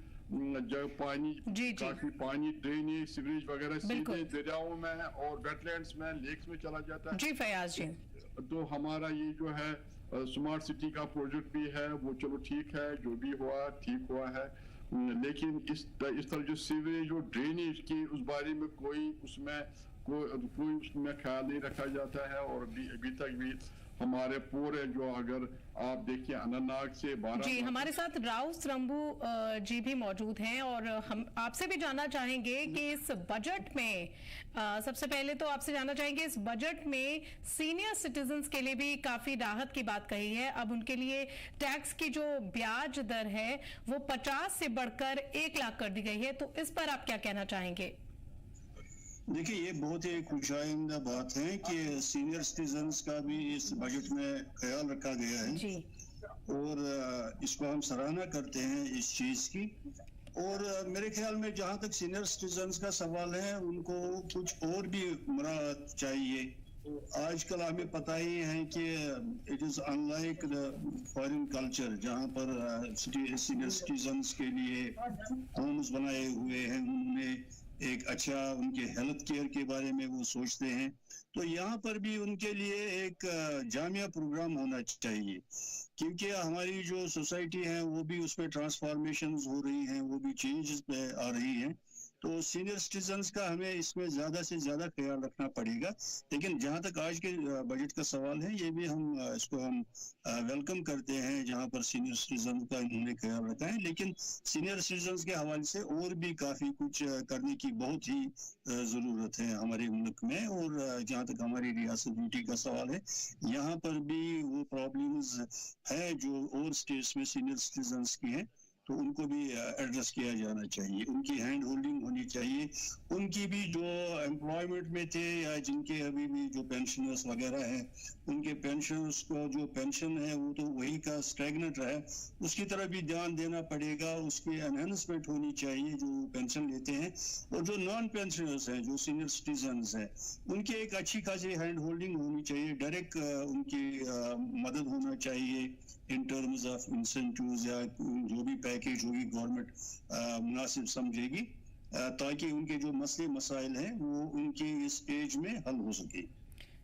काफी पानी ड्रेनेज सीवरेज वगैरह सीधे दरियाओं में और वेटलैंड्स में, लेक्स में चला जाता है। जी फयाज जी, तो हमारा ये जो है स्मार्ट सिटी का प्रोजेक्ट भी है, वो चलो ठीक है, जो भी हुआ ठीक हुआ है, लेकिन इस तरह जो सीवरेज और ड्रेनेज की उस बारे में कोई उसमें ख्याल नहीं रखा जाता है। और अभी तक भी हमारे पूरे जो, अगर आप देखिए अनंतनाग से 12 जी, हमारे साथ राव स्रंबू जी भी मौजूद हैं और हम आपसे भी जानना चाहेंगे कि इस बजट में सबसे पहले तो आपसे जानना चाहेंगे, इस बजट में सीनियर सिटीजन्स के लिए भी काफी राहत की बात कही है। अब उनके लिए टैक्स की जो ब्याज दर है वो 50 से बढ़कर 1 लाख कर दी गई है, तो इस पर आप क्या कहना चाहेंगे? देखिए, ये बहुत ही खुशाइंदा बात है कि सीनियर सिटीजन्स का भी इस बजट में ख्याल रखा गया है जी। और इसको हम सराहना करते हैं इस चीज की। और मेरे ख्याल में जहाँ तक सीनियर सिटीजन्स का सवाल है, उनको कुछ और भी मराहत चाहिए। आजकल हमें पता ही है कि it is unlike the foreign culture, जहाँ पर सीनियर सिटीजन्स के लिए होम्स बनाए हुए हैं, उनमें एक अच्छा उनके हेल्थ केयर के बारे में वो सोचते हैं। तो यहाँ पर भी उनके लिए एक जामिया प्रोग्राम होना चाहिए, क्योंकि हमारी जो सोसाइटी है वो भी उसमें ट्रांसफॉर्मेशंस हो रही हैं, वो भी चेंजेस पे आ रही हैं। तो सीनियर सिटीजन्स का हमें इसमें ज्यादा से ज्यादा ख्याल रखना पड़ेगा। लेकिन जहाँ तक आज के बजट का सवाल है, ये भी इसको हम वेलकम करते हैं, जहाँ पर सीनियर सिटीजन का इन्होंने ख्याल रखा है। लेकिन सीनियर सिटीजन्स के हवाले से और भी काफी कुछ करने की बहुत ही जरूरत है हमारे मुल्क में। और जहाँ तक हमारी रियासत यूटी का सवाल है, यहाँ पर भी वो प्रॉब्लम्स है जो और स्टेट्स में सीनियर सिटीजन्स की हैं, तो उनको भी एड्रेस किया जाना चाहिए। उनकी हैंड होल्डिंग होनी चाहिए। उनकी भी जो एम्प्लॉयमेंट में थे या जिनके अभी भी जो पेंशनर्स वगैरह हैं, उनके पेंशनर्स को जो पेंशन है वो तो वही का स्टैग्नेंट है, उसकी तरफ भी ध्यान देना पड़ेगा। उसकी एनहेंसमेंट होनी चाहिए जो पेंशन लेते हैं। और जो नॉन पेंशनर्स हैं, जो सीनियर सिटीजन्स हैं, उनकी एक अच्छी खासी हैंड होल्डिंग होनी चाहिए। डायरेक्ट उनकी मदद होना चाहिए इन टर्म्स ऑफ इंसेंटिव्स या जो भी पैकेज होगी गवर्नमेंट मुनासिब समझेगी, ताकि उनके जो मसले मसाइल हैं वो उनकी इस एज में हल हो सके।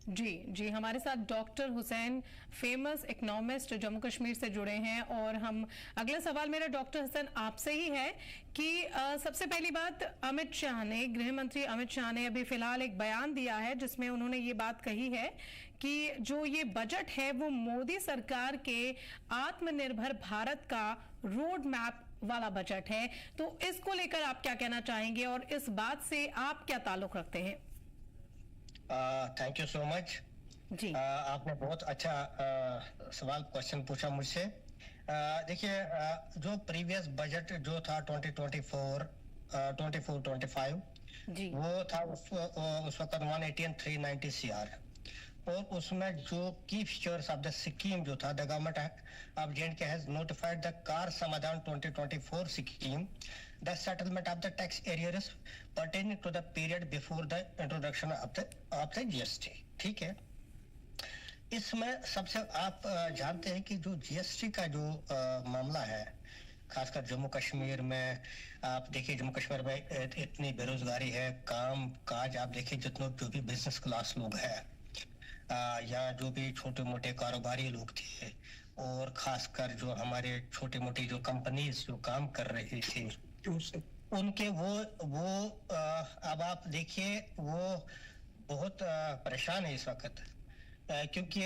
जी जी, हमारे साथ doctor Hussain, famous economist Jammu Kashmir से जुड़े हैं। और हम अगला सवाल मेरा डॉक्टर हुसैन आपसे ही है कि सबसे पहली बात, अमित शाह ने, गृह मंत्री अमित शाह ने अभी फिलहाल एक बयान दिया है जिसमें उन्होंने ये बात कही है कि जो ये बजट है वो मोदी सरकार के आत्मनिर्भर भारत का रोड मैप वाला बजट है। तो इसको लेकर आप क्या कहना चाहेंगे और इस बात से आप क्या ताल्लुक रखते हैं? थैंक यू सो मच जी। आपने बहुत अच्छा सवाल क्वेश्चन पूछा मुझसे। देखिए जो प्रीवियस बजट जो था 24-25 जी वो था उस वक्त 118,390 CR, और उसमें जो की फीचर्स ऑफ द स्कीम जो था, the government of J&K has notified the Kar Samadhan 2024 scheme, the settlement of the tax arrears pertaining to the period before the introduction of the GST। ठीक है, इसमें सबसे आप जानते हैं कि जो GST का जो मामला है, खासकर जम्मू कश्मीर में आप देखिए, जम्मू कश्मीर में इतनी बेरोजगारी है, काम काज आप देखिए, जितने जो भी बिजनेस क्लास लोग हैं या जो भी छोटे मोटे कारोबारी लोग थे, और खासकर जो हमारे छोटे मोटे जो कंपनीज जो काम कर रही थी, उनके वो अब आप देखिए वो बहुत परेशान है इस वक्त, क्योंकि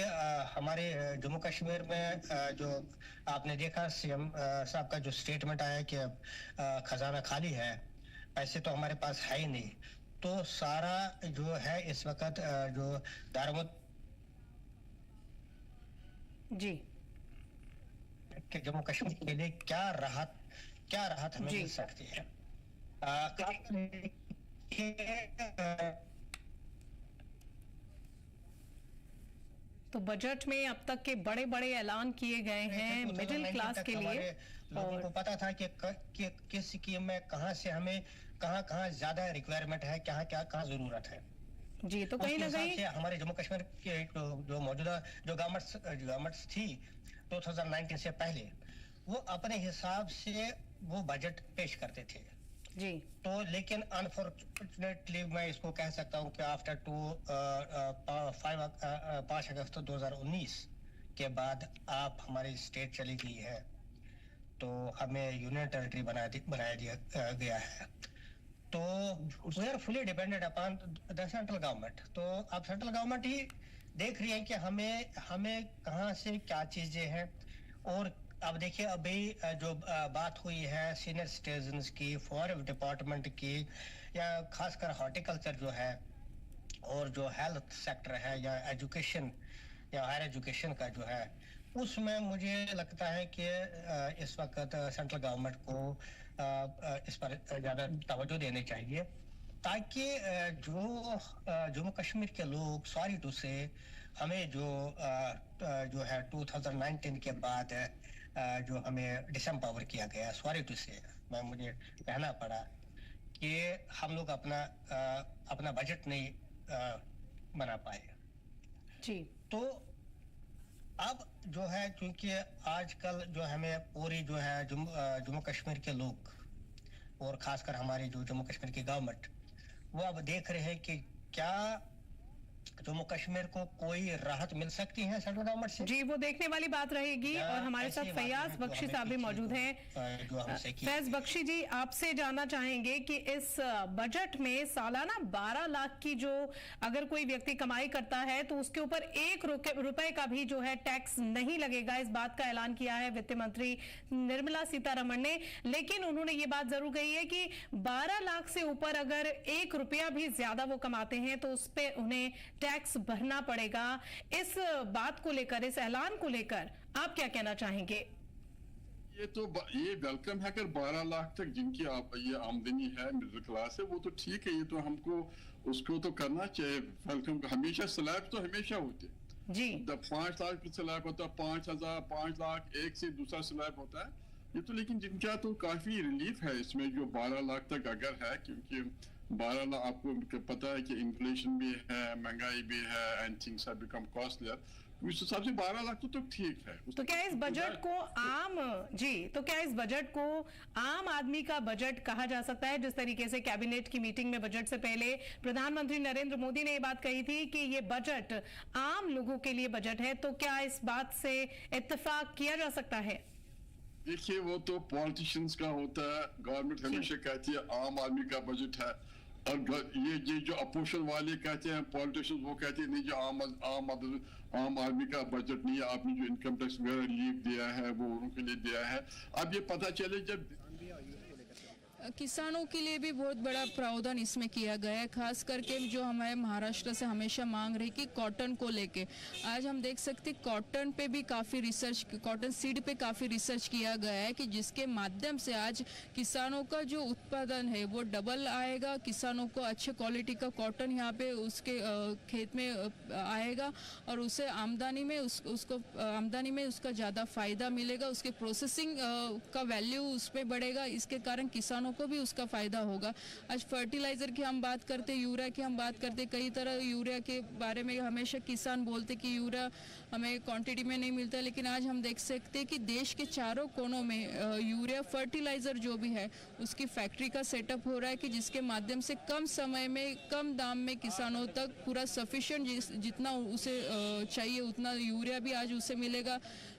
हमारे जम्मू कश्मीर में जो आपने देखा CM साहब का जो स्टेटमेंट आया कि खजाना खाली है, पैसे तो हमारे पास है ही नहीं, तो सारा जो है इस वक्त जो दारमद जी कि जम्मू कश्मीर के लिए क्या राहत हमें मिल सकती है। तो बजट में अब तक के बड़े बड़े ऐलान किए गए हैं मिडिल क्लास के लिए, लोगों को पता था कि किस स्कीम में कहां से हमें कहां ज्यादा रिक्वायरमेंट है, कहां जरूरत है। जी, तो कहीं ना कहीं हमारे जम्मू कश्मीर के जो मौजूदा जो गवर्नमेंट्स थी 2019 से पहले, वो अपने हिसाब से वो बजट पेश करते थे जी। तो लेकिन अनफॉर्चुनेटली मैं इसको कह सकता हूँ कि आफ्टर 5 अगस्त 2019 के बाद आप हमारी स्टेट चली गई है, तो हमें यूनियन टेरिटरी बनाया गया है, तो we are fully dependent upon the central government. तो अब सेंट्रल गवर्नमेंट ही देख रही है कि हमें कहाँ से क्या चीजें हैं। और अब देखिए, अभी जो बात हुई है सीनियर सिटीजन्स की, फॉरेस्ट डिपार्टमेंट की, या खासकर हॉर्टिकल्चर जो है, और जो हेल्थ सेक्टर है, या एजुकेशन या हायर एजुकेशन का जो है, उसमें मुझे लगता है कि इस वक्त सेंट्रल गवर्नमेंट को इस पर ज़्यादा तवज्जो देनी चाहिए, ताकि जो जम्मू कश्मीर के लोग, सॉरी टू से, हमें जो है 2019 के बाद जो हमें डिसएम्पावर किया गया, सॉरी टू से मुझे कहना पड़ा कि हम लोग अपना बजट नहीं बना पाए जी। तो अब जो है, क्योंकि आजकल जो हमें पूरी जो है जम्मू कश्मीर के लोग, और खासकर हमारी जो जम्मू कश्मीर की गवर्नमेंट, वो अब देख रहे हैं कि क्या जम्मू कश्मीर को कोई राहत मिल सकती है सेंट्रल गवर्नमेंट से। जी, वो देखने वाली बात रहेगी। और हमारे साथ फैयाज बख्शी साहब भी मौजूद हैं। फैज बख्शी जी, आपसे जानना चाहेंगे कि इस बजट में सालाना 12 लाख की जो अगर कोई व्यक्ति कमाई करता है तो उसके ऊपर 1 रुपए का भी जो है टैक्स नहीं लगेगा, इस बात का ऐलान किया है वित्त मंत्री निर्मला सीतारमण ने। लेकिन उन्होंने ये बात जरूर कही है कि 12 लाख से ऊपर अगर 1 रुपया भी ज्यादा वो कमाते हैं तो उस पर उन्हें टैक्स भरना पड़ेगा। इस बात को लेकर, इस ऐलान को लेकर आप क्या कहना चाहेंगे? ये वेलकम है, अगर 12 लाख तक जिनकी ये आमदनी है, मिडिल क्लास है, वो तो ठीक है, ये तो हमको उसको तो करना चाहिए वेलकम। हमेशा स्लैब तो हमेशा होते जी, 5 लाख का स्लैब होता है, 5,000, 5 लाख, एक से दूसरा स्लैब होता है ये तो। लेकिन जिनका तो काफी रिलीफ है इसमें, जो 12 लाख तक अगर है, क्योंकि 12 लाख आपको पता है कि इन्फ्लेशन भी है, महंगाई भी है, and things have become costlier, उस हिसाब से 12 लाख तो ठीक है। तो क्या इस बजट को आम आदमी का बजट कहा जा सकता है? जिस तरीके से कैबिनेट की मीटिंग में बजट से पहले प्रधानमंत्री नरेंद्र मोदी ने ये बात कही थी कि ये बजट आम लोगों के लिए बजट है, तो क्या इस बात से इत्तेफाक किया जा सकता है? देखिए, वो तो पॉलिटिशियंस का होता है। गवर्नमेंट हमेशा कहती है आम आदमी का बजट है, और ये जो अपोजिशन वाले कहते हैं पॉलिटिशियंस, वो कहते हैं नहीं, जो आम आदमी का बजट नहीं है, आपने जो इनकम टैक्स वगैरह रिलीफ दिया है वो उनके लिए दिया है। अब ये पता चले जब किसानों के लिए भी बहुत बड़ा प्रावधान इसमें किया गया है, खास करके जो हमारे महाराष्ट्र से हमेशा मांग रही कि कॉटन को लेके आज हम देख सकते कॉटन पे भी काफ़ी रिसर्च, कॉटन सीड पे काफ़ी रिसर्च किया गया है कि जिसके माध्यम से आज किसानों का जो उत्पादन है वो डबल आएगा, किसानों को अच्छे क्वालिटी का कॉटन यहाँ पे उसके खेत में आएगा और उसे आमदनी में उसको आमदनी में उसका ज़्यादा फ़ायदा मिलेगा, उसके प्रोसेसिंग का वैल्यू उस पर बढ़ेगा, इसके कारण किसानों को भी उसका फायदा होगा। आज फर्टिलाइजर की हम बात करते, यूरिया की हम बात करते, कई तरह यूरिया के बारे में हमेशा किसान बोलते कि यूरिया हमें क्वांटिटी में नहीं मिलता, लेकिन आज हम देख सकते हैं कि देश के चारों कोनों में यूरिया फर्टिलाइजर जो भी है उसकी फैक्ट्री का सेटअप हो रहा है कि जिसके माध्यम से कम समय में कम दाम में किसानों तक पूरा सफिशिएंट जितना उसे चाहिए उतना यूरिया भी आज उसे मिलेगा,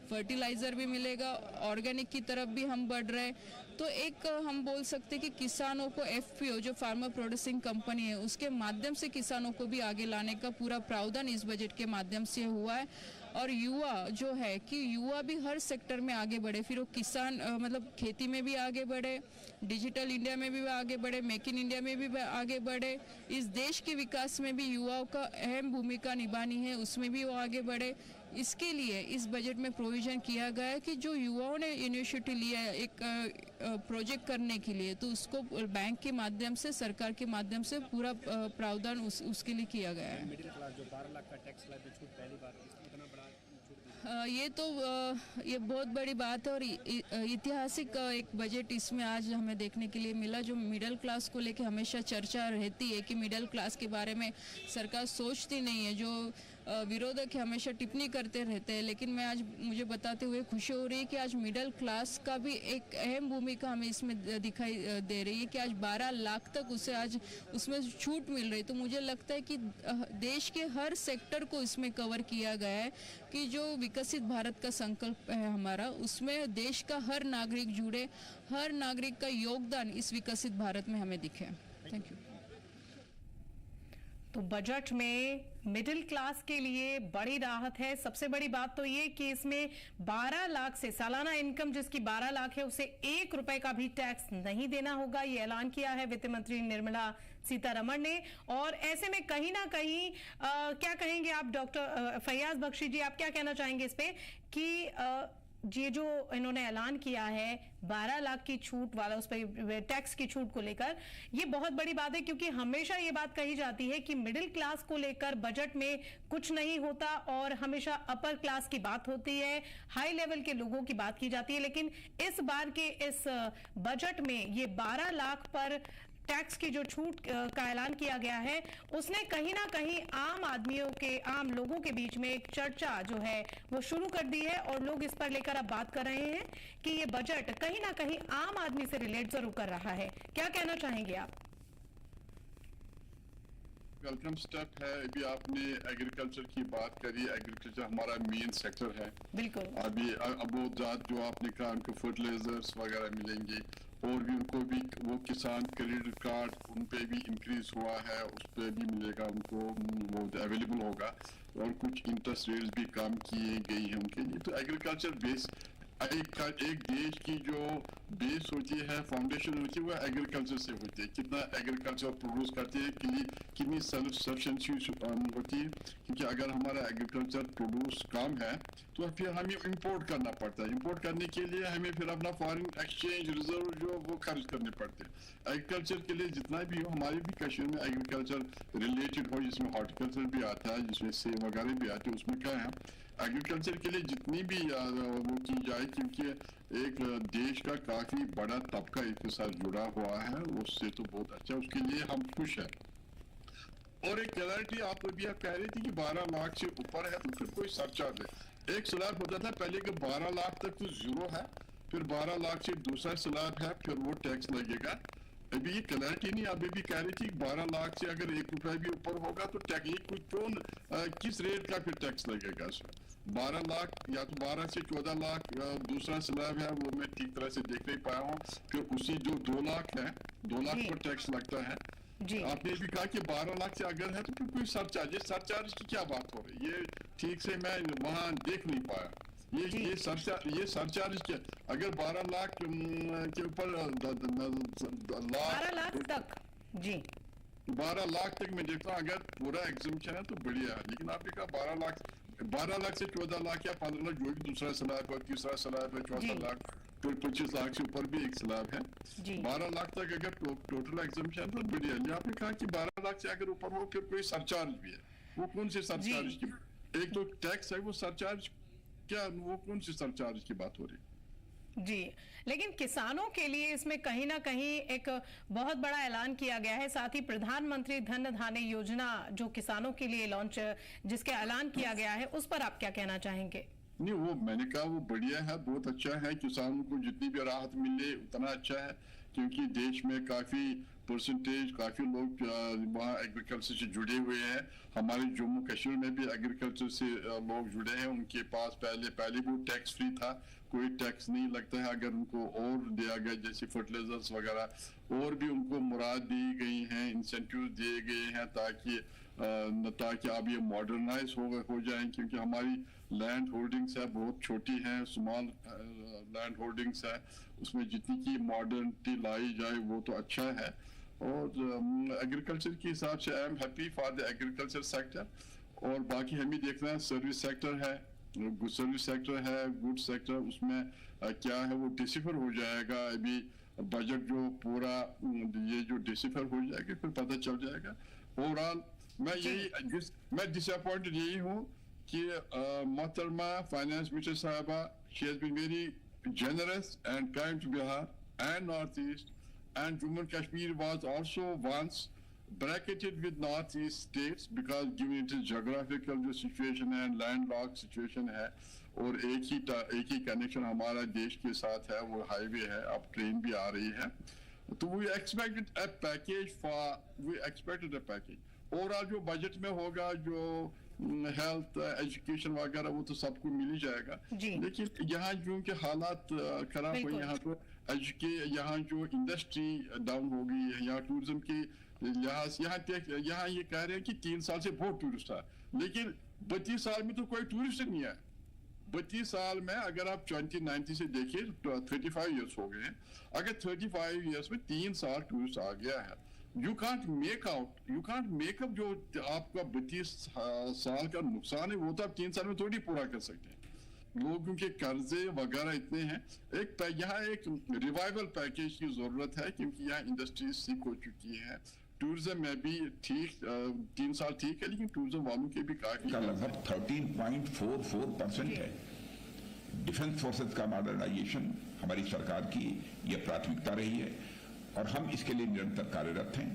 फर्टिलाइज़र भी मिलेगा, ऑर्गेनिक की तरफ भी हम बढ़ रहे हैं। तो एक हम बोल सकते हैं कि किसानों को एफपीओ जो फार्मर प्रोड्यूसिंग कंपनी है उसके माध्यम से किसानों को भी आगे लाने का पूरा प्रावधान इस बजट के माध्यम से हुआ है। और युवा जो है कि युवा भी हर सेक्टर में आगे बढ़े, फिर वो किसान मतलब खेती में भी आगे बढ़े, डिजिटल इंडिया में भी आगे बढ़े, मेक इन इंडिया में भी आगे बढ़े, इस देश के विकास में भी युवाओं का अहम भूमिका निभानी है, उसमें भी वो आगे बढ़े। इसके लिए इस बजट में प्रोविज़न किया गया है कि जो युवाओं ने इनिशिएटिव लिया है एक प्रोजेक्ट करने के लिए, तो उसको बैंक के माध्यम से, सरकार के माध्यम से पूरा प्रावधान उसके लिए किया गया है। मिडिल क्लास जो 12 लाख का टैक्स स्लैब में छूट पहली बार इतना बड़ा ये बहुत बड़ी बात है और ऐतिहासिक एक बजट इसमें आज हमें देखने के लिए मिला। जो मिडिल क्लास को लेके हमेशा चर्चा रहती है कि मिडिल क्लास के बारे में सरकार सोचती नहीं है, जो विरोधक हमेशा टिप्पणी करते रहते हैं, लेकिन मैं आज मुझे बताते हुए खुशी हो रही है कि आज मिडिल क्लास का भी एक अहम भूमिका हमें इसमें दिखाई दे रही है कि आज 12 लाख तक उसे आज उसमें छूट मिल रही। तो मुझे लगता है कि देश के हर सेक्टर को इसमें कवर किया गया है कि जो विकसित भारत का संकल्प है हमारा, उसमें देश का हर नागरिक जुड़े, हर नागरिक का योगदान इस विकसित भारत में हमें दिखे। Thank you. तो बजट में मिडिल क्लास के लिए बड़ी राहत है। सबसे बड़ी बात तो ये कि इसमें 12 लाख से सालाना इनकम जिसकी 12 लाख है उसे 1 रुपए का भी टैक्स नहीं देना होगा, ये ऐलान किया है वित्त मंत्री निर्मला सीतारमण ने। और ऐसे में कहीं ना कहीं क्या कहेंगे आप डॉक्टर फैयाज बख्शी जी, आप क्या कहना चाहेंगे इस पे कि ये जो इन्होंने ऐलान किया है 12 लाख की छूट वाला, उस पर टैक्स की छूट को लेकर, ये बहुत बड़ी बात है क्योंकि हमेशा ये बात कही जाती है कि मिडिल क्लास को लेकर बजट में कुछ नहीं होता और हमेशा अपर क्लास की बात होती है, हाई लेवल के लोगों की बात की जाती है। लेकिन इस बार के इस बजट में ये 12 लाख पर टैक्स की जो छूट का ऐलान किया गया है उसने कहीं ना कहीं आम आदमियों के, आम लोगों के बीच में एक चर्चा जो है वो शुरू कर दी है और लोग इस पर लेकर अब बात कर रहे हैं कि ये बजट कहीं ना कहीं आम आदमी से रिलेट जरूर कर रहा है। क्या कहना चाहेंगे आप? वेलकम स्टेप है। अभी आपने एग्रीकल्चर की बात करी, एग्रीकल्चर हमारा मेन सेक्टर है। बिल्कुल। अभी अब वो जो आपने कहा उनको फर्टिलाइजर्स वगैरह मिलेंगे और भी उनको भी वो किसान क्रेडिट कार्ड उन पे भी इंक्रीज हुआ है, उस पर भी मिलेगा उनको, वो अवेलेबल होगा और कुछ इंटरेस्ट रेट्स भी कम किए गई हैं उनके लिए। तो एग्रीकल्चर बेस एक देश की जो बेस होती है, फाउंडेशन होती है, वो एग्रीकल्चर से होती है। कितना एग्रीकल्चर प्रोड्यूस करती है, कितनी सेल्फ सफिशिएंसी होती है, क्योंकि अगर हमारा एग्रीकल्चर प्रोड्यूस कम है तो फिर हमें इंपोर्ट करना पड़ता है। इंपोर्ट करने के लिए हमें फिर अपना फॉरेन एक्सचेंज रिजर्व जो वो खर्च करने पड़ते हैं। एग्रीकल्चर के लिए जितना भी हो, हमारे भी कश्मीर में एग्रीकल्चर रिलेटेड हो, जिसमें हॉर्टिकल्चर भी आता है, जिसमें सेब वगैरह भी आते हैं, उसमें क्या है एग्रीकल्चर के लिए जितनी भी वो की जाए, क्योंकि एक देश का काफी बड़ा तबका इसके साथ जुड़ा हुआ है, उससे तो बहुत अच्छा, उसके लिए हम खुश हैं। और एक क्लैरिटी आप अभी कह रही थी कि 12 लाख से ऊपर है तो फिर कोई सरचार्ज है। एक स्लैब होता था पहले कि 12 लाख तक तो जीरो है, फिर 12 लाख से दूसरा स्लैब है, फिर वो टैक्स लगेगा। अभी ये क्लैरिटी नहीं, आप अभी कह रही थी 12 लाख से अगर 1 रुपया भी ऊपर होगा तो टैक्स किस रेट का फिर टैक्स लगेगा इसमें। 12 लाख या तो 12 से 14 लाख दूसरा स्लैब है, वो मैं ठीक तरह से देख नहीं पाया हूँ। फिर उसी जो 2 लाख है, 2 लाख पर टैक्स लगता है। आपने भी कहा कि 12 लाख से अगर है तो फिर कोई सरचार्ज की क्या बात हो रही है, ये ठीक से मैं वहाँ देख नहीं पाया। ये सरचार्ज क्या, अगर 12 लाख के ऊपर 12 लाख तक, जी 12 लाख तक मैं देखता हूँ अगर पूरा एग्जामिशन है तो बढ़िया है, लेकिन आपने कहा 12 लाख से 14 लाख या 15 लाख जो भी दूसरा स्लैब है, तीसरा स्लैब है, चौथा लाख, फिर 25 लाख से ऊपर भी एक स्लैब है, 12 लाख तक अगर टोटल एग्जामिशन है तो बढ़िया है। आपने कहा कि 12 लाख से अगर ऊपर हो फिर कोई सरचार्ज भी है, वो कौन से सरचार्ज की, एक तो टैक्स है, वो सरचार्ज क्या, वो कौन सी सरचार्ज की बात हो रही है? जी, लेकिन किसानों के लिए इसमें कहीं ना कहीं एक बहुत बड़ा ऐलान किया गया है, साथ ही प्रधानमंत्री धन धान्य योजना जो किसानों के लिए लॉन्च, जिसके ऐलान किया गया है, उस पर आप क्या कहना चाहेंगे? नहीं, वो मैंने कहा वो बढ़िया है, बहुत अच्छा है, किसानों को जितनी भी राहत मिले उतना अच्छा है, क्योंकि देश में काफी परसेंटेज, काफी लोग वहाँ एग्रीकल्चर से जुड़े हुए हैं। हमारे जम्मू कश्मीर में भी एग्रीकल्चर से लोग जुड़े हैं, उनके पास पहले वो टैक्स फ्री था, कोई टैक्स नहीं लगता है। अगर उनको और दिया गया जैसे फर्टिलाइजर्स वगैरह और भी उनको मुराद दी गई हैं, इंसेंटिव दिए गए हैं ताकि अब ये मॉडर्नाइज हो जाए, क्योंकि हमारी लैंड होल्डिंग्स है बहुत छोटी हैं, स्मॉल लैंड होल्डिंग्स है, उसमें जितनी की मॉडर्निटी लाई जाए वो तो अच्छा है। और एग्रीकल्चर के हिसाब से I am happy for the agriculture sector. और बाकी हमें देखना है सर्विस सेक्टर है, सर्विस सेक्टर है, गुड सेक्टर, उसमें क्या है वो डिसिफर हो जाएगा। अभी बजट जो पूरा ये जो डिसिफर हो जाएगा फिर पता चल जाएगा। ओवरऑल मैं डिसअपॉइंटेड यही हूँ कि मोहतरमा फाइनेंस मिनिस्टर साहबा, she has been very generous and kind to Bihar and Northeast, and Jammu and Kashmir was also once bracketed with Northeast states because given its geographical जो situation है, landlocked situation है, और एक ही connection हमारा देश के साथ है, वो हाईवे है, अब ट्रेन भी आ रही है, तो we expected a package। Overall जो बजट में होगा, जो हेल्थ एजुकेशन वगैरह वो तो सबको मिल ही जाएगा, लेकिन यहाँ जो के हालात खराब हुए, यहाँ तो यहाँ जो इंडस्ट्री डाउन हो गई है, यहाँ टूरिज्म की यहाँ ये कह रहे हैं कि 3 साल से बहुत टूरिस्ट है, लेकिन 32 साल में तो कोई टूरिस्ट नहीं है। 32 साल में अगर आप 2019 से देखिए 35 ईयर्स हो गए हैं, अगर 35 ईयर्स में 3 साल टूरिस्ट आ गया है, यू कांट मेक अप जो आपका 32 साल का नुकसान है वो तो आप 3 साल में थोड़ी पूरा कर सकते हैं। लोगों के कर्जे वगैरह इतने हैं, यहाँ एक रिवाइवल पैकेज की जरूरत है, क्योंकि यहाँ इंडस्ट्रीज सीख हो चुकी है, टूरिज्म में भी ठीक 3 साल ठीक है, लेकिन टूरिज्म वालों के भी काफी लगभग 13.44% है। डिफेंस फोर्सेस का मॉडर्नाइजेशन हमारी सरकार की यह प्राथमिकता रही है और हम इसके लिए निरंतर कार्यरत हैं।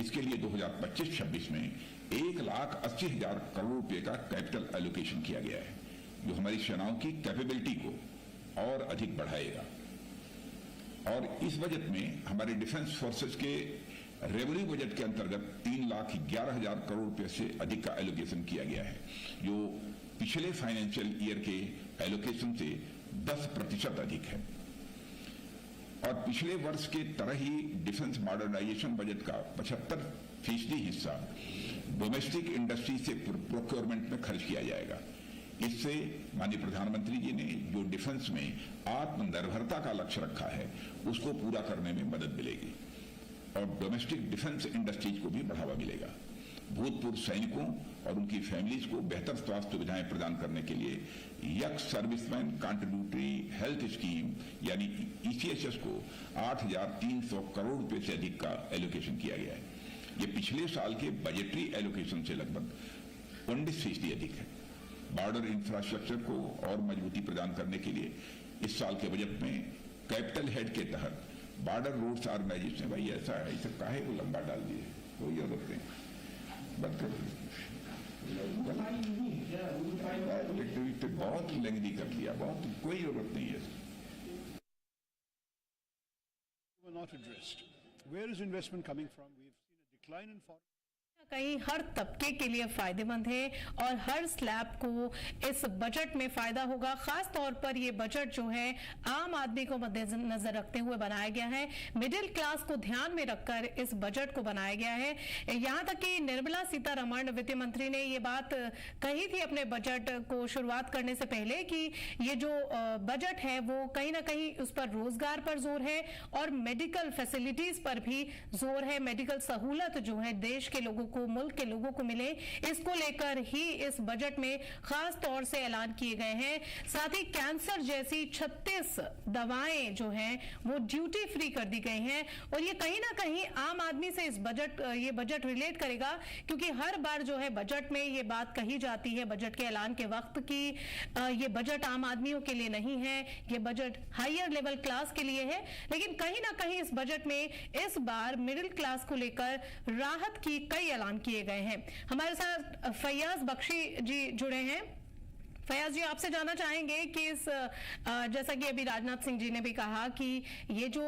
इसके लिए 2025-26 में 1,80,000 करोड़ रुपए का कैपिटल एलोकेशन किया गया है, जो हमारी सेनाओं की कैपेबिलिटी को और अधिक बढ़ाएगा। और इस बजट में हमारे डिफेंस फोर्सेस के रेवेन्यू बजट के अंतर्गत 3,11,000 करोड़ रुपए से अधिक का एलोकेशन किया गया है, जो पिछले फाइनेंशियल ईयर के एलोकेशन से 10% अधिक है। और पिछले वर्ष के तरह ही डिफेंस मॉडर्नाइजेशन बजट का 75% हिस्सा डोमेस्टिक इंडस्ट्री से प्रोक्योरमेंट में खर्च किया जाएगा। इससे माननीय प्रधानमंत्री जी ने जो डिफेंस में आत्मनिर्भरता का लक्ष्य रखा है उसको पूरा करने में मदद मिलेगी और डोमेस्टिक डिफेंस इंडस्ट्रीज को भी बढ़ावा मिलेगा। भूतपूर्व सैनिकों और उनकी फैमिलीज को बेहतर स्वास्थ्य सुविधाएं प्रदान करने के लिए young serviceman contributory health scheme यानी ECHS को 8,300 करोड़ रुपए से अधिक का एलोकेशन किया गया है। ये पिछले साल के बजटरी एलोकेशन से लगभग 19% अधिक है। बॉर्डर इंफ्रास्ट्रक्चर को और मजबूती प्रदान करने के लिए इस साल के बजट में कैपिटल हेड के तहत बॉर्डर रोड्स ऑर्गेनाइजेशन, भाई ऐसा काहे को लंबा डाल दिए, कोई जरूरत नहीं, बहुत लेंदी कर दिया, बहुत कोई जरूरत नहीं है। Not addressed. Where is investment coming from? We've seen a decline in foreign. कहीं हर तबके के लिए फायदेमंद है और हर स्लैब को इस बजट में फायदा होगा। खास तौर पर ये बजट जो है आम आदमी को मद्देनजर रखते हुए बनाया गया है, मिडिल क्लास को ध्यान में रखकर इस बजट को बनाया गया है। यहां तक कि निर्मला सीतारमण वित्त मंत्री ने ये बात कही थी अपने बजट को शुरुआत करने से पहले कि ये जो बजट है वो कहीं ना कहीं उस पर रोजगार पर जोर है और मेडिकल फैसिलिटीज पर भी जोर है। मेडिकल सहूलत जो है देश के लोगों को, मुल्क के लोगों को मिले, इसको लेकर ही इस बजट में खास तौर से ऐलान किए गए हैं। साथ ही कैंसर जैसी 36 दवाएं जो हैं वो ड्यूटी फ्री कर दी गई हैं और ये कहीं ना कहीं आम आदमी से ये बजट रिलेट करेगा, क्योंकि हर बार जो है बजट में ये बात कही जाती है बजट के ऐलान के वक्त कि ये बजट आम आदमियों के लिए नहीं है, ये बजट हायर लेवल क्लास के लिए है। लेकिन कहीं ना कहीं इस बजट में इस बार मिडिल क्लास को लेकर राहत की कई ऐलान किए गए हैं। हमारे साथ फैयाज बख्शी जी जुड़े हैं। फैयाज जी, आपसे जानना चाहेंगे कि इस जैसा कि अभी राजनाथ सिंह जी ने भी कहा कि ये जो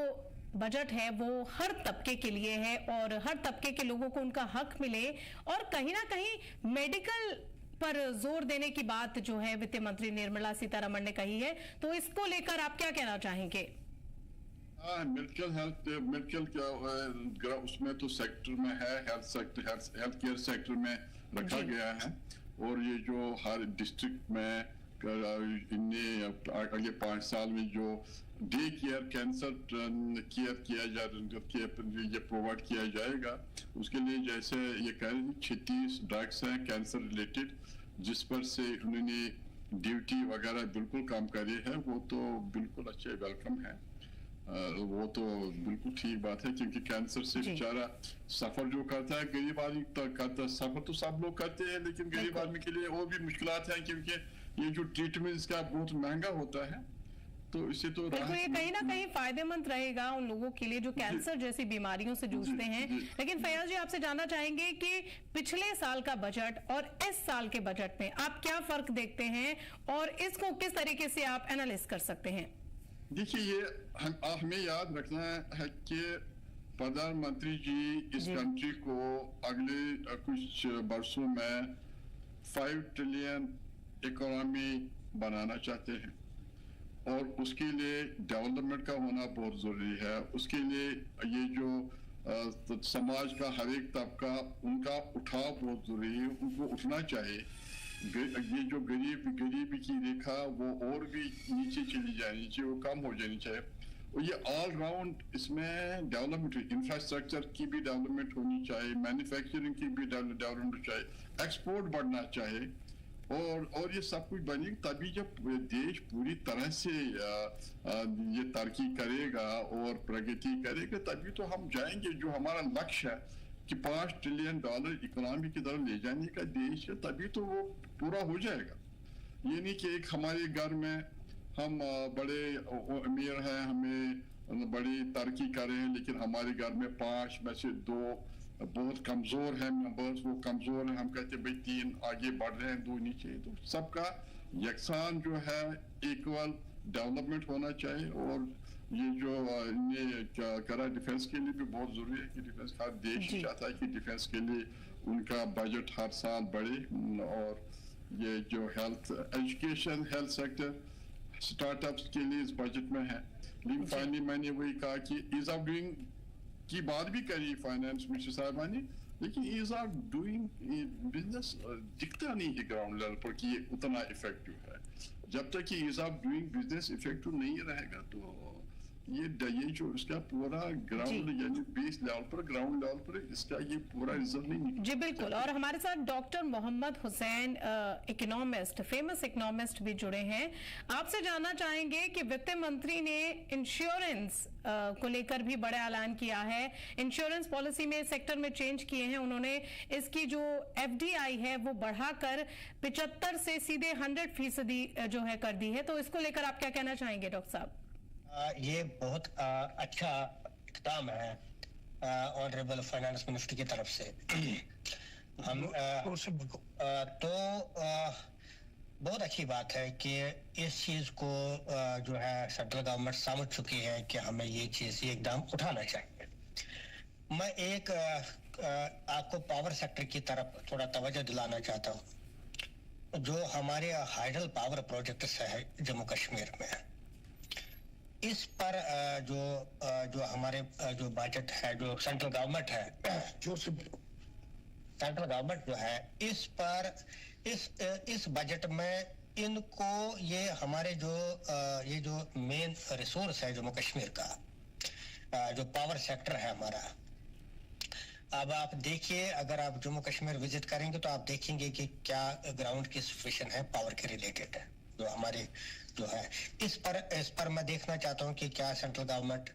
बजट है वो हर तबके के लिए है और हर तबके के लोगों को उनका हक मिले और कहीं ना कहीं मेडिकल पर जोर देने की बात जो है वित्त मंत्री निर्मला सीतारमण ने कही है, तो इसको लेकर आप क्या कहना चाहेंगे? मेडिकल क्या उसमें तो सेक्टर में है, हेल्थ केयर सेक्टर में रखा गया है और ये जो हर डिस्ट्रिक्ट में अगले 5 साल में जो डे केयर कैंसर केयर किया ये प्रोवाइड किया जाएगा, उसके लिए जैसे ये कह रहे 36 ड्रग्स हैं कैंसर रिलेटेड जिस पर से उन्होंने ड्यूटी वगैरह बिल्कुल काम करी है, वो तो बिल्कुल अच्छे वेलकम है। वो तो बिल्कुल ठीक बात है क्योंकि कैंसर से बेचारा सफर जो करता है गरीब आदमी करता, सफर तो सब लोग करते हैं लेकिन गरीब आदमी के लिए और भी मुश्किलात हैं क्योंकि ये जो ट्रीटमेंट इसका बहुत महंगा होता है, तो इससे तो ये कहीं ना कहीं फायदेमंद रहेगा उन लोगों के लिए जो कैंसर जैसी बीमारियों से जूझते हैं। लेकिन फैयाज जी, आपसे जानना चाहेंगे कि पिछले साल का बजट और इस साल के बजट में आप क्या फर्क देखते हैं और इसको किस तरीके से आप एनालाइज कर सकते हैं? देखिए, ये हमें याद रखना है कि प्रधानमंत्री जी इस कंट्री को अगले कुछ वर्षों में 5 ट्रिलियन इकोनॉमी बनाना चाहते हैं और उसके लिए डेवलपमेंट का होना बहुत जरूरी है। उसके लिए ये जो समाज का हर एक तबका उनका उठाव बहुत जरूरी है, उनको उठना चाहिए। ये जो गरीबी की रेखा वो और भी नीचे चली जानी चाहिए, वो कम हो जानी चाहिए और ये ऑल राउंड इसमें डेवलपमेंट, इंफ्रास्ट्रक्चर की भी डेवलपमेंट होनी चाहिए, मैन्युफैक्चरिंग की भी डेवलपमेंट चाहिए, एक्सपोर्ट बढ़ना चाहिए और ये सब कुछ बनेगा तभी जब देश पूरी तरह से ये तरक्की करेगा और प्रगति करेगा, तभी तो हम जाएंगे। जो हमारा लक्ष्य है कि $5 ट्रिलियन इकोनॉमी की तरफ ले जाने का देश है, तभी तो वो पूरा हो जाएगा। ये नहीं कि एक हमारे घर में हम बड़े अमीर हैं, हमें बड़ी तरक्की कर रहे हैं लेकिन हमारे घर में 5 में से 2 बहुत कमजोर हैं मेंबर्स, वो कमजोर हैं, हम कहते हैं भाई 3 आगे बढ़ रहे हैं 2 नीचे। तो सबका यकसान जो है इक्वल डेवलपमेंट होना चाहिए और ये जो ये करा डिफेंस के लिए भी बहुत जरूरी है कि डिफेंस हर देश चाहता है कि डिफेंस के लिए उनका बजट हर साल बढ़े और ये जो health education health sector startups के लिए इस बजट में है। लेकिन फाइनली मैंने वही कहा कि ईज ऑफ डूइंग की बात भी करी फाइनेंस मिनिस्टर साहबा ने, लेकिन ईज ऑफ डूइंग बिजनेस दिखता नहीं है ग्राउंड लेवल पर कि ये उतना इफेक्टिव है। जब तक कि ease of doing business effective नहीं रहेगा तो ये जो इसका पूरा ग्राउंड यानी बेस लेवल पर ग्राउंड लेवल पर इसका ये पूरा रिजल्ट नहीं निकलता। जी बिल्कुल। और हमारे साथ doctor Mohammad Hussain economist, famous economist भी जुड़े हैं। आपसे जानना चाहेंगे कि वित्त मंत्री ने इंश्योरेंस को लेकर भी बड़ा ऐलान किया है। इंश्योरेंस पॉलिसी में सेक्टर में चेंज किए हैं उन्होंने। इसकी जो FDI है वो बढ़ाकर 75 से सीधे 100% जो है कर दी है, तो इसको लेकर आप क्या कहना चाहेंगे डॉक्टर साहब? ये बहुत अच्छा इक़दाम है ऑनरेबल फाइनेंस मिनिस्टर की तरफ से। हम बहुत अच्छी बात है कि इस चीज को जो है सेंट्रल गवर्नमेंट समझ चुकी है कि हमें ये चीज ये इक़दाम उठाना चाहिए। मैं एक आपको पावर सेक्टर की तरफ थोड़ा तवज्जो दिलाना चाहता हूँ। जो हमारे हाइडल पावर प्रोजेक्ट्स है जम्मू कश्मीर में, इस पर जो हमारे जो बजट है, जो सेंट्रल गवर्नमेंट है, जो सेंट्रल गवर्नमेंट जो है, इस पर इस बजट में इनको ये हमारे ये जो मेन रिसोर्स है जम्मू कश्मीर का, जो पावर सेक्टर है हमारा, अब आप देखिए, अगर आप जम्मू कश्मीर विजिट करेंगे तो आप देखेंगे कि क्या ग्राउंड की सिचुएशन है पावर के रिलेटेड है, जो हमारे जो है। इस पर मैं देखना चाहता हूँ कि क्या सेंट्रल गवर्नमेंट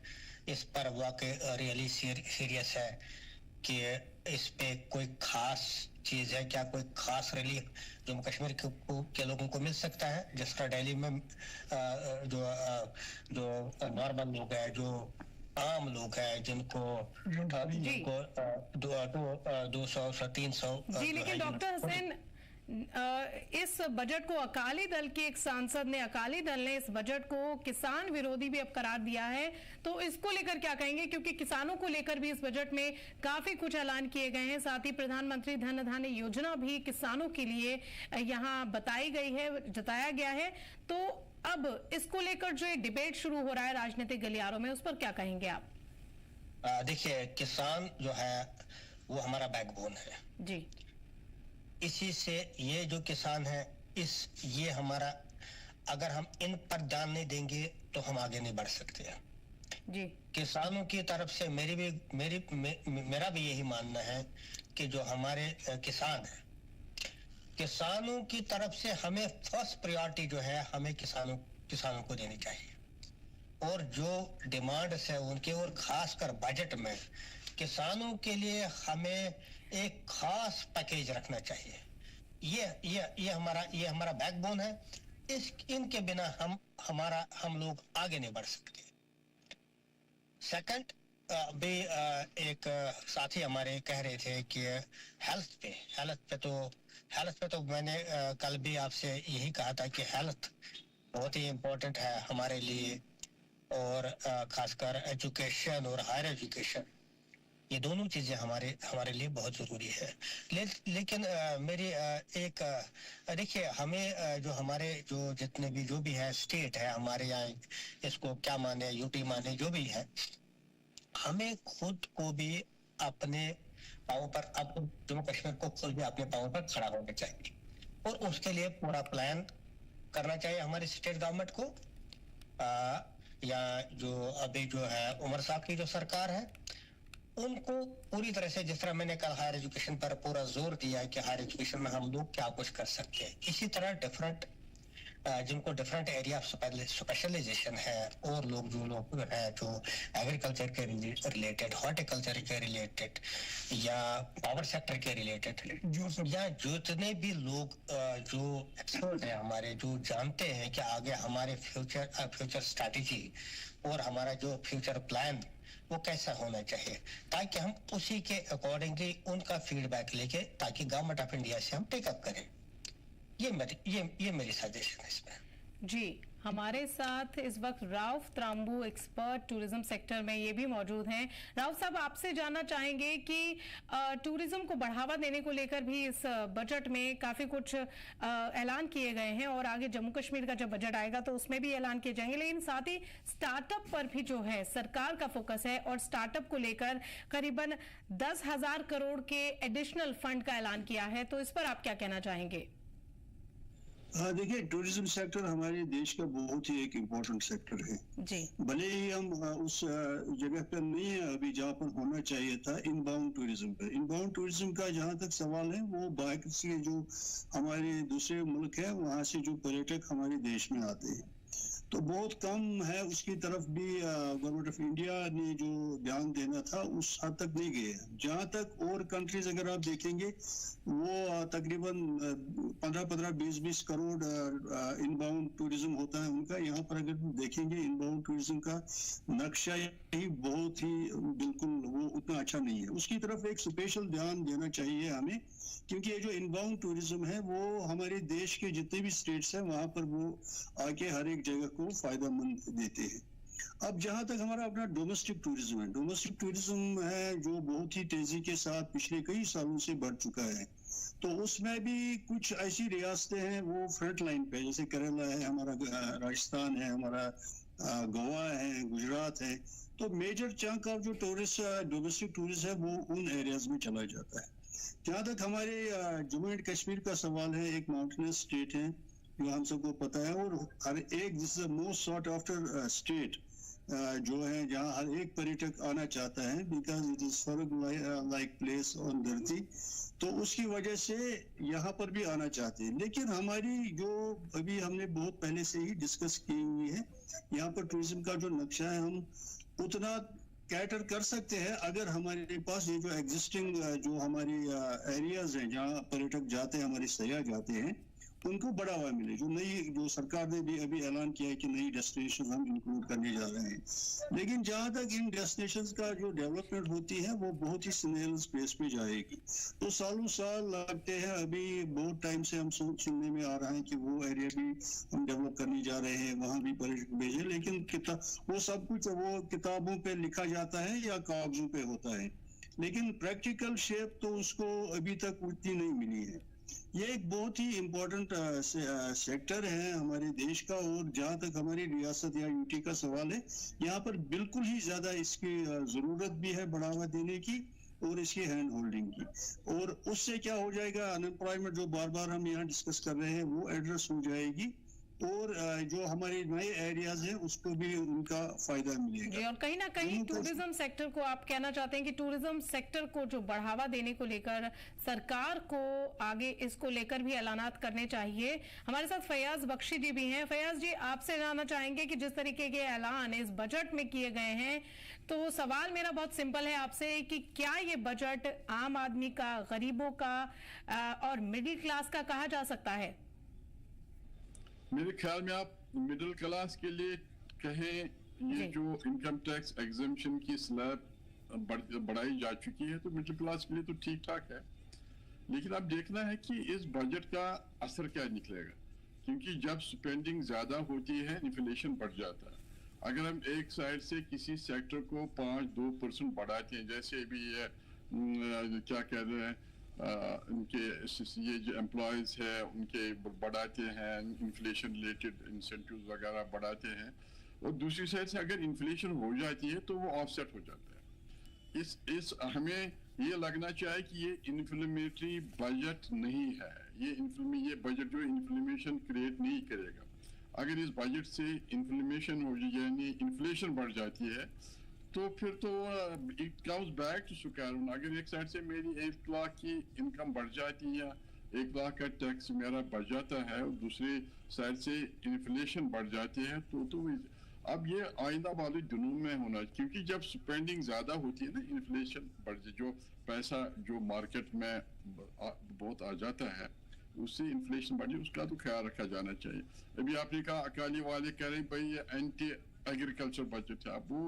इस पर वाकई रियली सीरियस है कि इस पे कोई खास चीज है, क्या कोई खास रिलीफ जम्मू कश्मीर के लोगों को मिल सकता है, जिस तरह दिल्ली में जो नॉर्मल लोग हैं, जो आम लोग हैं, जिनको 200 से 300। जी, लेकिन डॉक्टर हुसैन, इस बजट को अकाली दल के एक सांसद ने, अकाली दल ने इस बजट को किसान विरोधी भी अब करार दिया है, तो इसको लेकर क्या कहेंगे? क्योंकि किसानों को लेकर भी इस बजट में काफी कुछ ऐलान किए गए हैं, साथ ही प्रधानमंत्री धन धान्य योजना भी किसानों के लिए यहाँ बताई गई है, जताया गया है। तो अब इसको लेकर जो डिबेट शुरू हो रहा है राजनीतिक गलियारों में, उस पर क्या कहेंगे आप? देखिए, किसान जो है वो हमारा बैकबोन है जी। इसी से ये जो किसान है, ये हमारा, अगर हम इन पर ध्यान नहीं देंगे तो हम आगे नहीं बढ़ सकते हैं जी। किसानों की तरफ से मेरा भी यही मानना है कि जो हमारे किसान हैं, किसानों की तरफ से हमें फर्स्ट प्रायोरिटी जो है हमें किसानों को देनी चाहिए, और जो डिमांड्स है उनके, और खासकर बजट में किसानों के लिए हमें एक खास पैकेज रखना चाहिए। ये हमारा बैकबोन है। इनके बिना हम लोग आगे नहीं बढ़ सकते। सेकंड, भी एक साथी हमारे कह रहे थे कि हेल्थ पे तो मैंने कल भी आपसे यही कहा था कि हेल्थ बहुत ही इम्पोर्टेंट है हमारे लिए, और खासकर एजुकेशन और हायर एजुकेशन, ये दोनों चीजें हमारे लिए बहुत जरूरी है। लेकिन मेरी एक देखिए, हमें जो हमारे जो जितने भी जो भी है स्टेट है हमारे यहाँ, इसको क्या माने, यूटी माने, जो भी है, हमें खुद को भी अपने पाँव पर, अब जम्मू कश्मीर को खुद भी अपने पाँव पर खड़ा होना चाहिए, और उसके लिए पूरा प्लान करना चाहिए हमारे स्टेट गवर्नमेंट को, या जो अभी जो है उमर साहब की जो सरकार है, उनको पूरी तरह से, जिस तरह मैंने कल हायर एजुकेशन पर पूरा जोर दिया कि हायर एजुकेशन में हम लोग क्या कुछ कर सकते हैं, इसी तरह जिनको डिफरेंट एरिया ऑफ स्पेशलाइजेशन है, और जो लोग हैं जो एग्रीकल्चर के रिलेटेड, हॉर्टिकल्चर के रिलेटेड, या पावर सेक्टर के रिलेटेड, या जितने भी लोग जो एक्सपर्ट हैं हमारे, जो जानते हैं कि आगे हमारे फ्यूचर स्ट्रैटेजी और हमारा जो फ्यूचर प्लान वो कैसा होना चाहिए, ताकि हम उसी के अकॉर्डिंगली उनका फीडबैक लेके, ताकि गवर्नमेंट ऑफ इंडिया से हम टेकअप करें। ये मेरी सजेशन है इसमें। जी, हमारे साथ इस वक्त राउफ त्राम्बू, एक्सपर्ट टूरिज्म सेक्टर में, ये भी मौजूद हैं। राउफ साहब, आपसे जानना चाहेंगे कि टूरिज्म को बढ़ावा देने को लेकर भी इस बजट में काफी कुछ ऐलान किए गए हैं, और आगे जम्मू कश्मीर का जब बजट आएगा तो उसमें भी ऐलान किए जाएंगे, लेकिन साथ ही स्टार्टअप पर भी जो है सरकार का फोकस है, और स्टार्टअप को लेकर करीबन 10,000 करोड़ के एडिशनल फंड का ऐलान किया है, तो इस पर आप क्या कहना चाहेंगे? देखिए, टूरिज्म सेक्टर हमारे देश का बहुत ही एक इम्पोर्टेंट सेक्टर है जी। भले ही हम उस जगह पर नहीं है अभी जहाँ पर होना चाहिए था, इनबाउंड टूरिज्म पे। इनबाउंड टूरिज्म का जहाँ तक सवाल है, वो बाहर से जो हमारे दूसरे मुल्क है वहाँ से जो पर्यटक हमारे देश में आते हैं तो बहुत कम है, उसकी तरफ भी गवर्नमेंट ऑफ इंडिया ने जो ध्यान देना था उस हद तक नहीं गए। जहाँ तक और कंट्रीज अगर आप देखेंगे वो तकरीबन 15-20 करोड़ इनबाउंड टूरिज्म होता है उनका। यहाँ पर अगर देखेंगे इनबाउंड टूरिज्म का नक्शा ही बहुत ही बिल्कुल वो उतना अच्छा नहीं है। उसकी तरफ एक स्पेशल ध्यान देना चाहिए हमें, क्योंकि ये जो इनबाउंड टूरिज्म है वो हमारे देश के जितने भी स्टेट्स हैं वहाँ पर वो आके हर एक जगह को फायदेमंद देते हैं। अब जहां तक हमारा अपना डोमेस्टिक टूरिज्म है जो बहुत ही तेजी के साथ पिछले कई सालों से बढ़ चुका है, तो उसमें भी कुछ ऐसी रियासतें हैं वो फ्रंट लाइन पे, जैसे केरला है हमारा, राजस्थान है हमारा, गोवा है, गुजरात है। तो मेजर चंक ऑफ जो टूरिस्ट डोमेस्टिक टूरिस्ट है वो उन एरियाज में चला जाता है। जहाँ तक हमारे जम्मू एंड कश्मीर का सवाल है, एक माउंटेनस स्टेट है जो हम सबको पता है, और हर एक this is the most sought after state जो है जहाँ हर एक पर्यटक आना चाहता है, बिकॉज इट इज स्वर्ग लाइक प्लेस ऑन धरती, तो उसकी वजह से यहाँ पर भी आना चाहते हैं। लेकिन हमारी जो अभी हमने बहुत पहले से ही डिस्कस की हुई है, यहाँ पर टूरिज्म का जो नक्शा है हम उतना कैटर कर सकते हैं अगर हमारे पास ये जो एग्जिस्टिंग जो हमारी एरियाज हैं जहाँ पर्यटक जाते हैं, हमारे सयाह जाते हैं, उनको बढ़ावा मिले। जो सरकार ने भी अभी ऐलान किया है कि नई डेस्टिनेशन हम इंक्लूड करने जा रहे हैं, लेकिन जहां तक इन डेस्टिनेशंस का जो डेवलपमेंट होती है वो बहुत ही स्नेल स्पेस पे जाएगी, तो सालों साल लगते हैं। अभी बहुत टाइम से हम सुनने में आ रहा है कि वो एरिया भी हम डेवलप करने जा रहे हैं, वहां भी पर्यटक भेजे, लेकिन वो सब कुछ वो किताबों पे लिखा जाता है या कागजों पे होता है, लेकिन प्रैक्टिकल शेप तो उसको अभी तक उतनी नहीं मिली है। ये एक बहुत ही इम्पोर्टेंट सेक्टर है हमारे देश का, और जहाँ तक हमारी रियासत या यूटी का सवाल है, यहाँ पर बिल्कुल ही ज्यादा इसकी जरूरत भी है बढ़ावा देने की और इसकी हैंड होल्डिंग की, और उससे क्या हो जाएगा, अनएम्प्लॉयमेंट जो बार बार हम यहाँ डिस्कस कर रहे हैं वो एड्रेस हो जाएगी, और जो हमारे नए एरियाज हैं उसको भी उनका फायदा मिलेगा। जी, और कहीं ना कहीं टूरिज्म सेक्टर को आप कहना चाहते हैं कि टूरिज्म सेक्टर को जो बढ़ावा देने को लेकर सरकार को आगे इसको लेकर भी ऐलानात करने चाहिए। हमारे साथ फैयाज बख्शी जी भी हैं। फैयाज जी, आपसे जानना चाहेंगे कि जिस तरीके के ऐलान इस बजट में किए गए हैं, तो सवाल मेरा बहुत सिंपल है आपसे कि क्या ये बजट आम आदमी का, गरीबों का और मिडिल क्लास का कहा जा सकता है? मेरे ख्याल में आप मिडिल क्लास के लिए कहें, ये जो इनकम टैक्स एग्जेम्पशन की स्लैब बढ़ाई जा चुकी है, तो मिडिल क्लास के लिए तो ठीक ठाक है, लेकिन अब देखना है कि इस बजट का असर क्या निकलेगा, क्योंकि जब स्पेंडिंग ज्यादा होती है इन्फ्लेशन बढ़ जाता है। अगर हम एक साइड से किसी सेक्टर को 5-2% बढ़ाते हैं, जैसे अभी क्या कह रहे हैं, उनके ये जो एम्प्लॉयज है उनके बढ़ाते हैं, इन्फ्लेशन रिलेटेड इंसेंटिव्स वगैरह बढ़ाते हैं, और दूसरी साइड से अगर इन्फ्लेशन हो जाती है तो वो ऑफसेट हो जाता है। इस हमें ये लगना चाहिए कि ये इन्फ्लेमेटरी बजट नहीं है, ये बजट जो इन्फ्लेमेशन क्रिएट नहीं करेगा। अगर इस बजट से इन्फ्लेमेशन हो यानी इन्फ्लेशन बढ़ जाती है तो फिर तो it comes back to square one. अगर एक साइड से मेरी 1 लाख की इनकम बढ़ जाती है, 1 लाख का टैक्स मेरा बढ़ जाता है, और दूसरी साइड से इन्फ्लेशन बढ़ जाती है, तो अब ये आइंदा वाले दिनों में होना, क्योंकि जब स्पेंडिंग ज्यादा होती है ना, इन्फ्लेशन बढ़ जाए, जो पैसा जो मार्केट में बहुत आ जाता है उससे इन्फ्लेशन बढ़ जाए, उसका तो ख्याल रखा जाना चाहिए। अभी आपने कहा अकाली वाले कह रहे हैं भाई ये एंटी एग्रीकल्चर बजट है। अब वो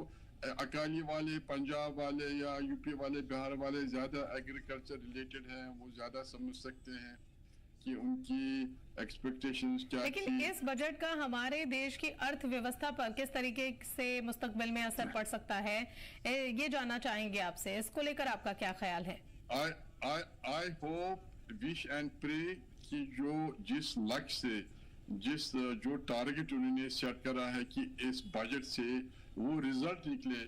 अकाली वाले, पंजाब वाले या यूपी वाले, बिहार वाले ज्यादा एग्रीकल्चर रिलेटेड हैं, वो ज्यादा समझ सकते हैं कि उनकी एक्सपेक्टेशंस क्या। लेकिन इस बजट का हमारे देश की अर्थव्यवस्था पर किस तरीके से मुस्तकबिल में असर पड़ सकता है, ये जानना चाहेंगे आपसे। इसको लेकर आपका क्या ख्याल है? I hope, wish and pray कि जिस लक्ष्य से जो टारगेट उन्होंने सेट करा है कि इस बजट से वो रिजल्ट निकले,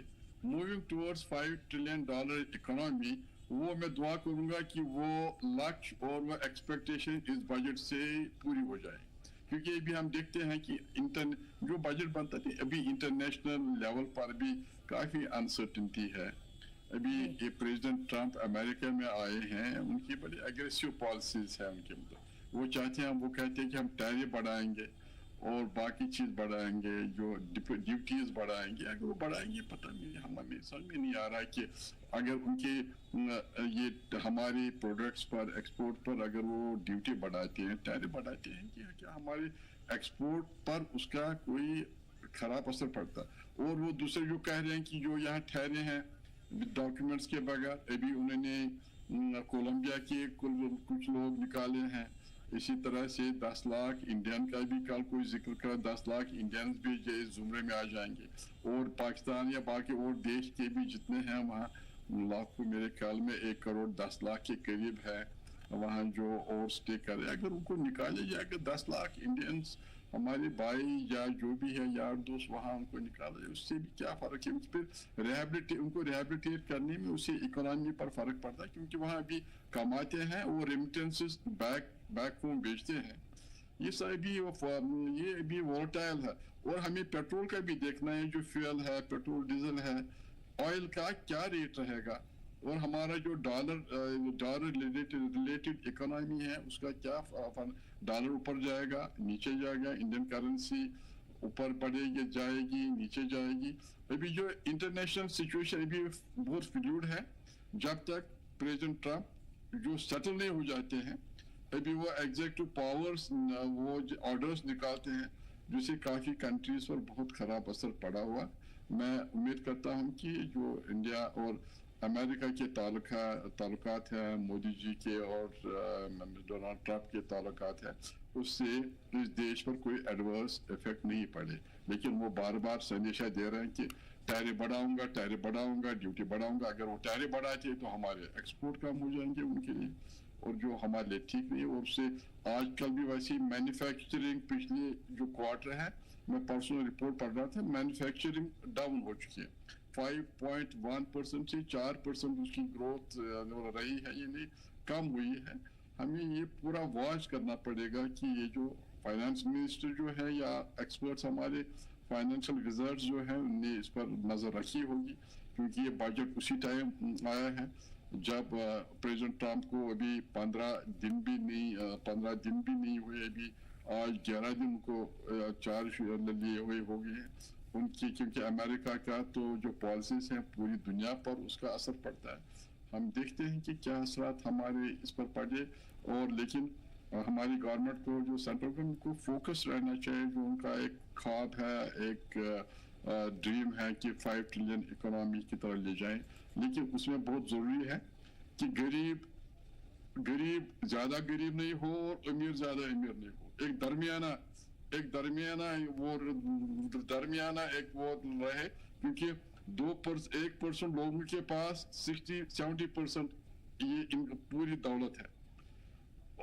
मूविंग टुवर्ड्स $5 ट्रिलियन इकोनॉमी, वो मैं दुआ करूंगा कि वो लक्ष्य और वो एक्सपेक्टेशन इस बजट से पूरी हो जाए। क्योंकि अभी हम देखते हैं कि जो बजट बनता है अभी इंटरनेशनल लेवल पर भी काफी अनसर्टेनिटी है। अभी ये प्रेसिडेंट ट्रंप अमेरिका में आए हैं, उनकी बड़ी एग्रेसिव पॉलिसीज है उनके, मतलब वो चाहते हैं, वो कहते हैं कि हम टैरिफ बढ़ाएंगे और बाकी चीज बढ़ाएंगे, जो ड्यूटीज बढ़ाएंगे। अगर वो बढ़ाएंगे पता नहीं, हमें समझ में नहीं आ रहा है कि अगर उनके ये हमारे प्रोडक्ट्स पर, एक्सपोर्ट पर अगर वो ड्यूटी बढ़ाते हैं, टैरिफ बढ़ाते हैं, कि क्या हमारे एक्सपोर्ट पर उसका कोई खराब असर पड़ता। और वो दूसरे जो कह रहे हैं कि जो यहाँ ठहरे हैं डॉक्यूमेंट्स के बगैर, अभी उन्होंने कोलंबिया के कुछ लोग निकाले हैं, इसी तरह से 10 लाख इंडियन का भी कल कोई जिक्र करा, 10 लाख इंडियंस भी इस जुमरे में आ जाएंगे, और पाकिस्तान या बाकी और देश के भी जितने हैं वहाँ लाखों, मेरे ख्याल में 1 करोड़ 10 लाख के करीब है वहाँ जो और स्टे करे। अगर उनको निकाले जाएगा 10 लाख इंडियंस, हमारे भाई या जो भी है यार दोस्त, वहाँ उनको निकाला जाए, उससे भी क्या फ़र्क है? उस पर उनको रिहेबिलिटेट करने में उससे इकोनॉमी पर फ़र्क पड़ता है, क्योंकि वहाँ अभी कमाते हैं और रेमिटेंसेस बैक होम बेचते हैं। ये सब भी ये भी वोलेटाइल है। और हमें पेट्रोल का भी देखना है, जो फ्यूल है, पेट्रोल डीजल है, ऑयल का क्या रेट रहेगा, और हमारा जो डॉलर रिलेटेड इकोनॉमी है उसका क्या, डॉलर ऊपर जाएगा नीचे जाएगा, इंडियन करेंसी ऊपर बढ़ेगी जाएगी नीचे जाएगी। अभी जो इंटरनेशनल सिचुएशन अभी बहुत फ्लूइड है, जब तक प्रेसिडेंट ट्रंप जो सेटल नहीं हो जाते हैं, अभी वो एग्जीक्यूटिव पावर्स वो ऑर्डर्स निकालते हैं, जिससे काफ़ी कंट्रीज पर बहुत ख़राब असर पड़ा हुआ। मैं उम्मीद करता हूँ कि जो इंडिया और अमेरिका के ताल्लुकात हैं, मोदी जी के और डोनाल्ड ट्रंप के ताल्लुकात हैं, उससे इस देश पर कोई एडवर्स इफेक्ट नहीं पड़े। लेकिन वो बार बार संदेशा दे रहे हैं कि टैरिफ बढ़ाऊंगा, ड्यूटी बढ़ाऊंगा। अगर वो टैरिफ बढ़ाते तो हमारे एक्सपोर्ट कम हो जाएंगे उनके लिए, और जो हमारे लिए ठीक नहीं है। और उससे आजकल भी वैसी मैन्युफैक्चरिंग पिछले जो क्वार्टर है, मैं परसों रिपोर्ट पढ़ रहा था, मैन्युफैक्चरिंग डाउन हो चुकी है। 5.1% से 4% उसकी ग्रोथ रही है, ये नहीं कम हुई है। हमें ये पूरा वॉच करना पड़ेगा कि ये जो फाइनेंस मिनिस्टर जो है या एक्सपर्ट्स हमारे फाइनेंशियल रिजर्व्स जो है उनने इस पर नज़र रखी होगी, क्योंकि ये बजट उसी टाइम आया है जब प्रेसिडेंट ट्रंप को अभी 15 दिन भी नहीं हुए, अभी आज 11 दिन को चार्ज लिए हुए हो गए हैं उनकी, क्योंकि अमेरिका का तो जो पॉलिसीज हैं पूरी दुनिया पर उसका असर पड़ता है। हम देखते हैं कि क्या असरात हमारे इस पर पड़े, और लेकिन हमारी गवर्नमेंट को, जो सेंट्रल गवर्नमेंट को फोकस रहना चाहिए, जो उनका एक ख्वाब है, एक ड्रीम है कि 5 ट्रिलियन इकोनॉमी की तरह ले जाएं। लेकिन उसमें बहुत ज़रूरी है कि गरीब ज़्यादा गरीब नहीं हो और अमीर ज़्यादा अमीर नहीं हो, एक दरमियाना एक वो रहे, क्योंकि 1% लोगों के पास 60-70% ये पूरी दौलत है,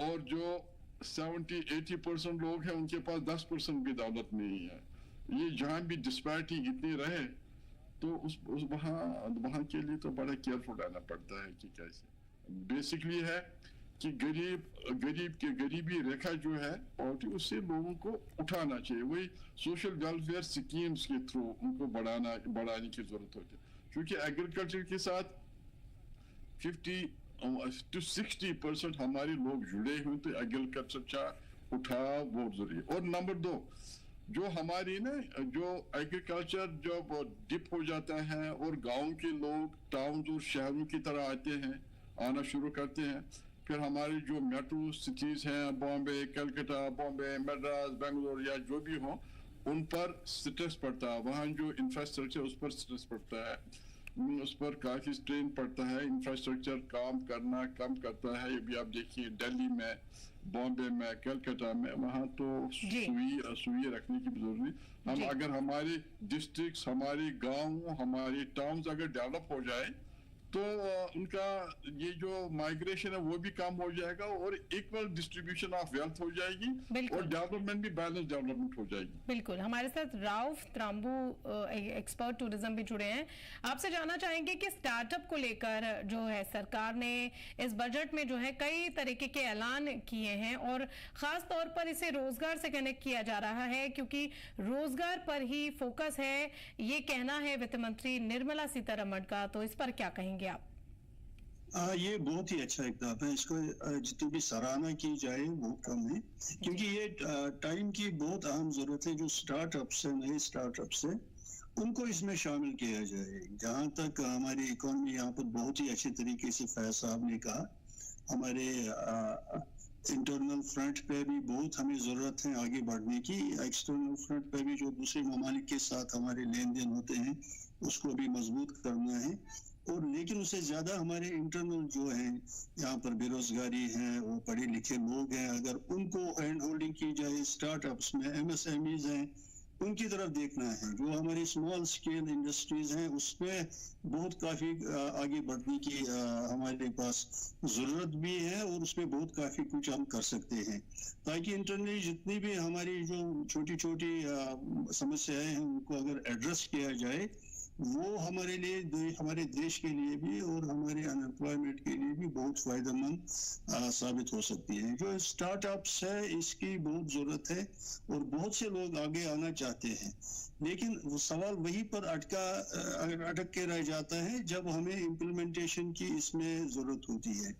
और जो 70-80% लोग हैं उनके पास 10% भी दौलत नहीं है। ये जहाँ भी डिस्पैरिटी इतनी रहे तो वहाँ के लिए तो बड़ा केयरफुल रहना पड़ता है कि कैसे बेसिकली है कि गरीबी रेखा जो है और उससे लोगों को उठाना चाहिए। वही सोशल वेलफेयर स्कीम्स के थ्रू उनको बढ़ाने की जरूरत होती है, क्योंकि एग्रीकल्चर के साथ 50-60% हमारे लोग जुड़े हुए, तो एग्रीकल्चर उठा बहुत जरूरी है। और नंबर 2, जो हमारी जो एग्रीकल्चर जब डिप हो जाता है और गांव के लोग टाउन और शहरों की तरह आना शुरू करते हैं, फिर हमारी जो मेट्रो सिटीज हैं, बॉम्बे, कलकत्ता, बॉम्बे, मद्रास, बेंगलोर या जो भी हो, उन पर स्ट्रेस पड़ता है। वहाँ जो इंफ्रास्ट्रक्चर उस पर स्ट्रेस पड़ता है, उस पर काफ़ी स्ट्रेन पड़ता है। इंफ्रास्ट्रक्चर काम करना कम करता है। ये भी आप देखिए दिल्ली में, बॉम्बे में, कलकत्ता में, वहाँ तो सुई रखने की जरूरत नहीं। हम अगर हमारे डिस्ट्रिक्ट, हमारे गांव, हमारे टाउन्स अगर डेवलप हो जाए तो उनका ये जो माइग्रेशन है वो भी कम हो जाएगा और इक्वल डिस्ट्रीब्यूशन ऑफ वेल्थ हो जाएगी और डेवलपमेंट भी बैलेंस डेवलपमेंट हो जाएगी। बिल्कुल। हमारे साथ राउफ त्राम्बू एक्सपर्ट टूरिज्म भी जुड़े हैं। आपसे जानना चाहेंगे कि स्टार्टअप को लेकर जो है सरकार ने इस बजट में जो है कई तरीके के ऐलान किए हैं और खास तौर पर इसे रोजगार से कनेक्ट किया जा रहा है, क्योंकि रोजगार पर ही फोकस है, ये कहना है वित्त मंत्री निर्मला सीतारमण का। तो इस पर क्या कहेंगे आप? ये बहुत ही अच्छा इक़दाम है। इसको जितनी भी सराहना की जाए बहुत कम है, क्योंकि ये टाइम की बहुत अहम जरूरत है। जो स्टार्टअप्स है, नए स्टार्टअप्स है, उनको इसमें शामिल किया जाए। जहाँ तक हमारी इकोनॉमी, यहाँ पर बहुत ही अच्छे तरीके से फैज साहब ने कहा, हमारे इंटरनल फ्रंट पे भी बहुत हमें ज़रूरत है आगे बढ़ने की। एक्सटर्नल फ्रंट पे भी जो दूसरे ममालिक के साथ हमारे लेन देन होते हैं उसको भी मजबूत करना है। और लेकिन उससे ज़्यादा हमारे इंटरनल जो हैं, यहाँ पर बेरोजगारी है और पढ़े लिखे लोग हैं, अगर उनको हैंड होल्डिंग की जाए, स्टार्टअप्स में MSMEs हैं, उनकी तरफ देखना है। जो हमारी स्मॉल स्केल इंडस्ट्रीज हैं उसमें बहुत काफ़ी आगे बढ़ने की हमारे पास ज़रूरत भी है और उसमें बहुत काफ़ी कुछ हम कर सकते हैं, ताकि इंटरनली जितनी भी हमारी जो छोटी छोटी समस्याएं हैं उनको अगर एड्रेस किया जाए, वो हमारे लिए, हमारे देश के लिए भी और हमारे अनएम्प्लॉयमेंट के लिए भी बहुत फायदेमंद साबित हो सकती है। जो स्टार्टअप्स है इसकी बहुत ज़रूरत है और बहुत से लोग आगे आना चाहते हैं, लेकिन वो सवाल वहीं पर अटक के रह जाता है जब हमें इम्प्लीमेंटेशन की इसमें ज़रूरत होती है।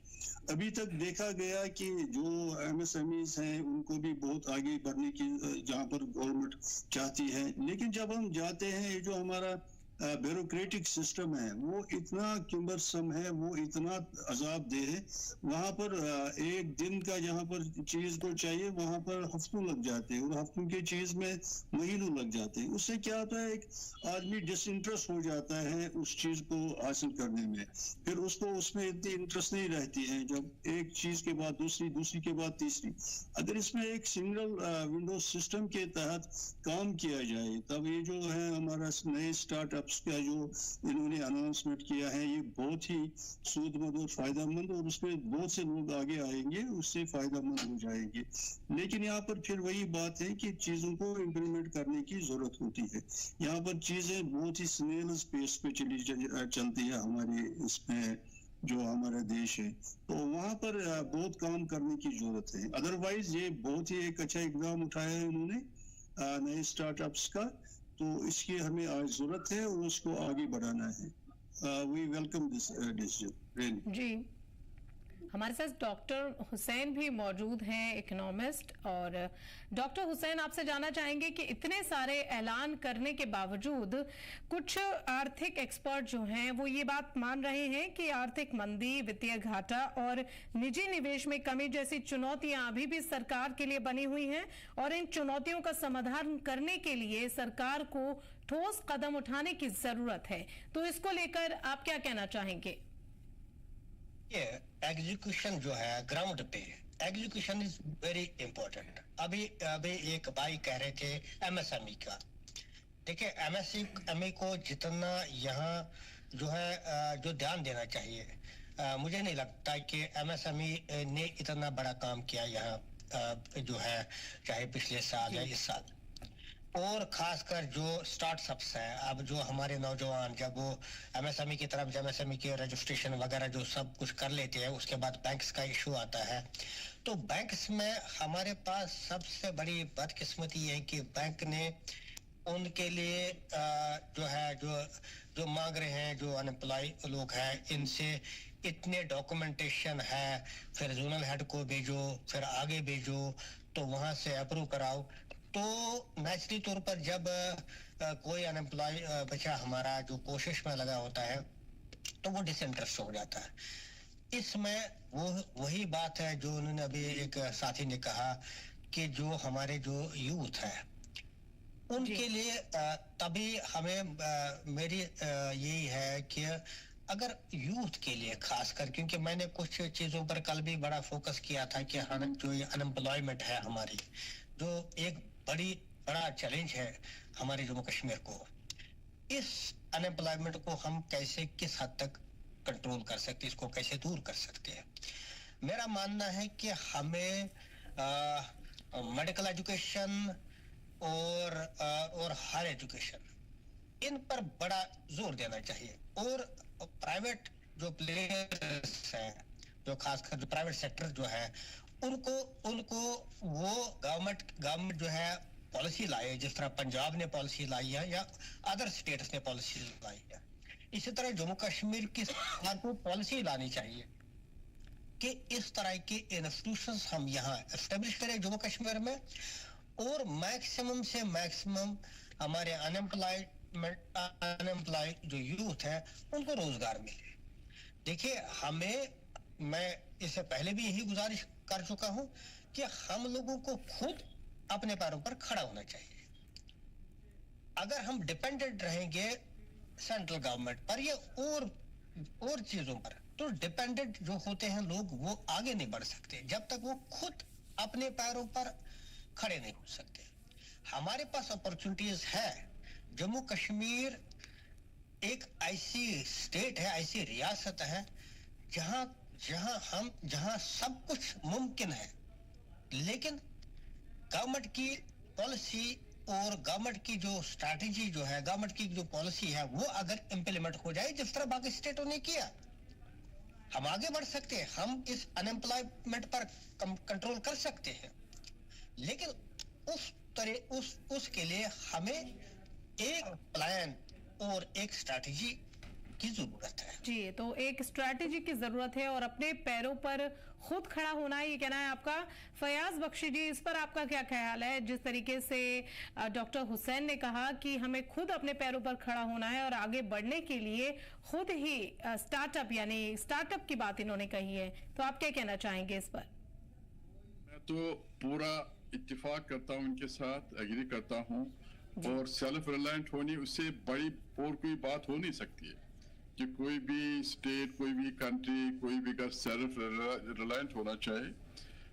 अभी तक देखा गया कि जो MSMEs हैं उनको भी बहुत आगे बढ़ने की जहाँ पर गवर्नमेंट चाहती है, लेकिन जब हम जाते हैं, ये जो हमारा ब्यूरोक्रेटिक सिस्टम है वो इतना क्यूमरसम है, वो इतना अजाबदेह है। वहाँ पर एक दिन का जहाँ पर चीज़ को चाहिए वहाँ पर हफ्तों लग जाते हैं और हफ्तों की चीज़ में महीनों लग जाते हैं। उससे क्या होता है, एक आदमी डिसइंटरेस्ट हो जाता है उस चीज़ को हासिल करने में, फिर उसको उसमें इतनी इंटरेस्ट नहीं रहती है। जब एक चीज़ के बाद दूसरी, दूसरी के बाद तीसरी, अगर इसमें एक सिंगल विंडो सिस्टम के तहत काम किया जाए, तब ये जो है हमारा नए स्टार्टअप का जो इन्होंने अनाउंसमेंट किया है ये बहुत ही सूदमंद और फायदेमंद, और उसमें बहुत से लोग आगे आएंगे, उससे फायदेमंद हो जाएंगे। लेकिन यहाँ पर फिर वही बात है कि चीज़ों को इम्प्लीमेंट करने की जरूरत होती है। यहाँ पर चीज़ें बहुत ही स्नेल्स पेस पे चलती है हमारे इसमें जो हमारा देश है, तो वहाँ पर बहुत काम करने की जरूरत है। अदरवाइज ये बहुत ही एक अच्छा इकदाम उठाया है उन्होंने नए स्टार्टअप्स का, तो इसकी हमें आज जरूरत है और उसको आगे बढ़ाना है। We welcome this decision. जी, हमारे साथ डॉक्टर हुसैन भी मौजूद हैं, इकोनॉमिस्ट। और डॉक्टर हुसैन, आपसे जानना चाहेंगे कि इतने सारे ऐलान करने के बावजूद कुछ आर्थिक एक्सपर्ट जो हैं वो ये बात मान रहे हैं कि आर्थिक मंदी, वित्तीय घाटा और निजी निवेश में कमी जैसी चुनौतियां अभी भी सरकार के लिए बनी हुई हैं और इन चुनौतियों का समाधान करने के लिए सरकार को ठोस कदम उठाने की जरूरत है। तो इसको लेकर आप क्या कहना चाहेंगे? ये एग्जीक्यूशन जो है ग्राउंड पे, एग्जीक्यूशन इज वेरी इंपॉर्टेंट। अभी एक भाई कह रहे थे MSME का। देखिए, MSME को जितना यहाँ जो है जो ध्यान देना चाहिए, मुझे नहीं लगता कि MSME ने इतना बड़ा काम किया यहाँ जो है, चाहे पिछले साल या इस साल। और खासकर जो स्टार्टअप्स हैं, अब जो हमारे नौजवान जब वो MSME की तरफ, MSME के रजिस्ट्रेशन वगैरह जो सब कुछ कर लेते हैं, उसके बाद बैंक्स का इशू आता है। तो बैंक्स में हमारे पास सबसे बड़ी बदकिस्मती है कि बैंक ने उनके लिए जो है जो मांग रहे हैं, जो अनएम्प्लॉय लोग हैं, इनसे इतने डॉक्यूमेंटेशन है, फिर जोनल हेड को भेजो, फिर आगे भेजो, तो वहाँ से अप्रूव कराओ। तो नेचुरली तौर पर जब कोई अनएम्प्लॉय बच्चा हमारा जो कोशिश में लगा होता है तो वो डिसइंटरेस्ट हो जाता है। इसमें वही बात है जो उन्होंने अभी एक साथी ने कहा कि जो हमारे जो यूथ है उनके लिए तभी हमें मेरी यही है कि अगर यूथ के लिए खासकर, क्योंकि मैंने कुछ चीज़ों पर कल भी बड़ा फोकस किया था कि जो ये अनएम्प्लॉयमेंट है हमारी, जो एक बड़ा चैलेंज है हमारे जम्मू कश्मीर को, इस अनएम्प्लॉयमेंट को हम कैसे, किस हद तक कंट्रोल कर सकते हैं, इसको कैसे दूर कर सकते हैं। मेरा मानना है कि हमें मेडिकल एजुकेशन और हायर एजुकेशन, इन पर बड़ा जोर देना चाहिए। और प्राइवेट जो प्लेयर्स हैं, जो खासकर जो प्राइवेट सेक्टर जो है, उनको वो गवर्नमेंट जो है पॉलिसी लाए, जिस तरह पंजाब ने पॉलिसी लाई है या अदर स्टेट्स ने पॉलिसी लाई है, इसी तरह जम्मू कश्मीर की सरकार को पॉलिसी लानी चाहिए कि इस तरह के इंस्टीट्यूशंस हम यहाँ एस्टेब्लिश करें जम्मू कश्मीर में, और मैक्सिमम से मैक्सिमम हमारे अनएम्प्लॉय जो यूथ है उनको रोजगार मिले। देखिए, मैं इससे पहले भी यही गुजारिश कर चुका हूं कि हम लोगों को खुद अपने पैरों पर खड़ा होना चाहिए। अगर हम डिपेंडेंट रहेंगे सेंट्रल गवर्नमेंट पर या और चीजों पर, तो डिपेंडेंट जो होते हैं लोग वो आगे नहीं बढ़ सकते जब तक वो खुद अपने पैरों पर खड़े नहीं हो सकते। हमारे पास अपॉर्चुनिटीज है। जम्मू कश्मीर एक ऐसी स्टेट है, ऐसी रियासत है जहां सब कुछ मुमकिन है, लेकिन गवर्नमेंट की पॉलिसी और गवर्नमेंट की जो स्ट्रैटेजी जो है, गवर्नमेंट की जो पॉलिसी है, वो अगर इंप्लीमेंट हो जाए जिस तरह बाकी स्टेटों ने किया, हम आगे बढ़ सकते हैं। हम इस अनएम्प्लॉयमेंट पर कंट्रोल कर सकते हैं, लेकिन उसके लिए हमें एक प्लान और एक स्ट्रैटेजी की जरूरत है। जी, तो एक स्ट्रैटेजी की जरूरत है और अपने पैरों पर खुद खड़ा होना है, ये कहना है आपका। फयाज बख्शी जी, इस पर आपका क्या ख्याल है? जिस तरीके से डॉक्टर हुसैन ने कहा कि हमें खुद अपने पैरों पर खड़ा होना है और आगे बढ़ने के लिए खुद ही स्टार्टअप की बात इन्होंने कही है, तो आप क्या कहना चाहेंगे इस पर? मैं तो पूरा इत्तेफाक करता हूं, उनके साथ एग्री करता हूं, और सेल्फ रिलायंट होनी उससे बड़ी और कोई बात हो नहीं सकती है कि कोई भी स्टेट, कोई भी कंट्री, कोई भी अगर सेल्फ रिलायंट होना चाहे।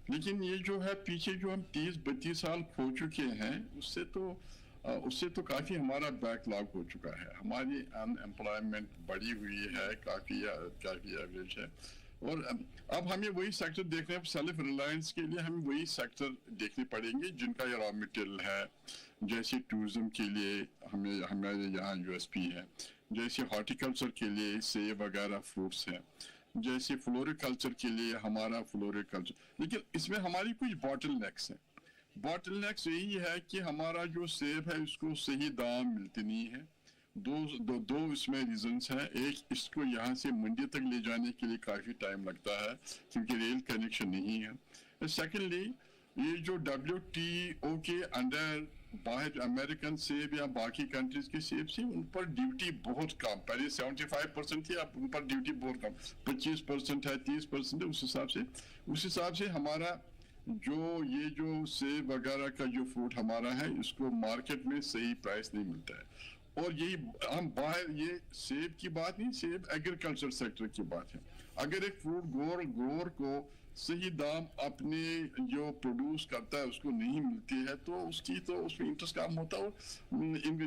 लेकिन ये जो है पीछे जो हम 30-32 साल खो चुके हैं, उससे तो काफ़ी हमारा बैकलॉग हो चुका है। हमारी अनएम्प्लॉयमेंट बढ़ी हुई है, काफ़ी एवरेज है, और अब हमें वही सेक्टर देखने हैं। सेल्फ रिलायंस के लिए हमें वही सेक्टर देखने पड़ेंगे जिनका ये रॉ मटेरियल है, जैसे टूरिज्म के लिए हमारे यहाँ यूएसपी है, जैसे हॉर्टिकल्चर के लिए सेब वगैरह फ्रूट्स हैं, जैसे फ्लोरिकल्चर के लिए हमारा फ्लोरिकल्चर। लेकिन इसमें हमारी कुछ बॉटलनेक्स हैं। बॉटलनेक्स यही है कि हमारा जो सेब है उसको सही दाम मिलते नहीं है। दो इसमें रीजंस हैं। एक, इसको यहाँ से मंडी तक ले जाने के लिए काफ़ी टाइम लगता है क्योंकि रेल कनेक्शन नहीं है। सेकेंडली, ये जो WTO के अंडर बाहर अमेरिकन सेब या बाकी कंट्रीज के सेब से उन पर ड्यूटी बहुत कम, पहले 75% थी, अब उन पर ड्यूटी बहुत कम, 25% है, 30% है। उस हिसाब से हमारा जो सेब वगैरह का जो फ्रूट हमारा है, इसको मार्केट में सही प्राइस नहीं मिलता है। और यही हम बाहर, ये सेब की बात नहीं, सेब एग्रीकल्चर सेक्टर की बात है। अगर एक फ्रूट ग्रोअर को सही दाम अपने जो प्रोड्यूस करता है उसको नहीं मिलती है, तो उसमें इंटरेस्ट कम होता है।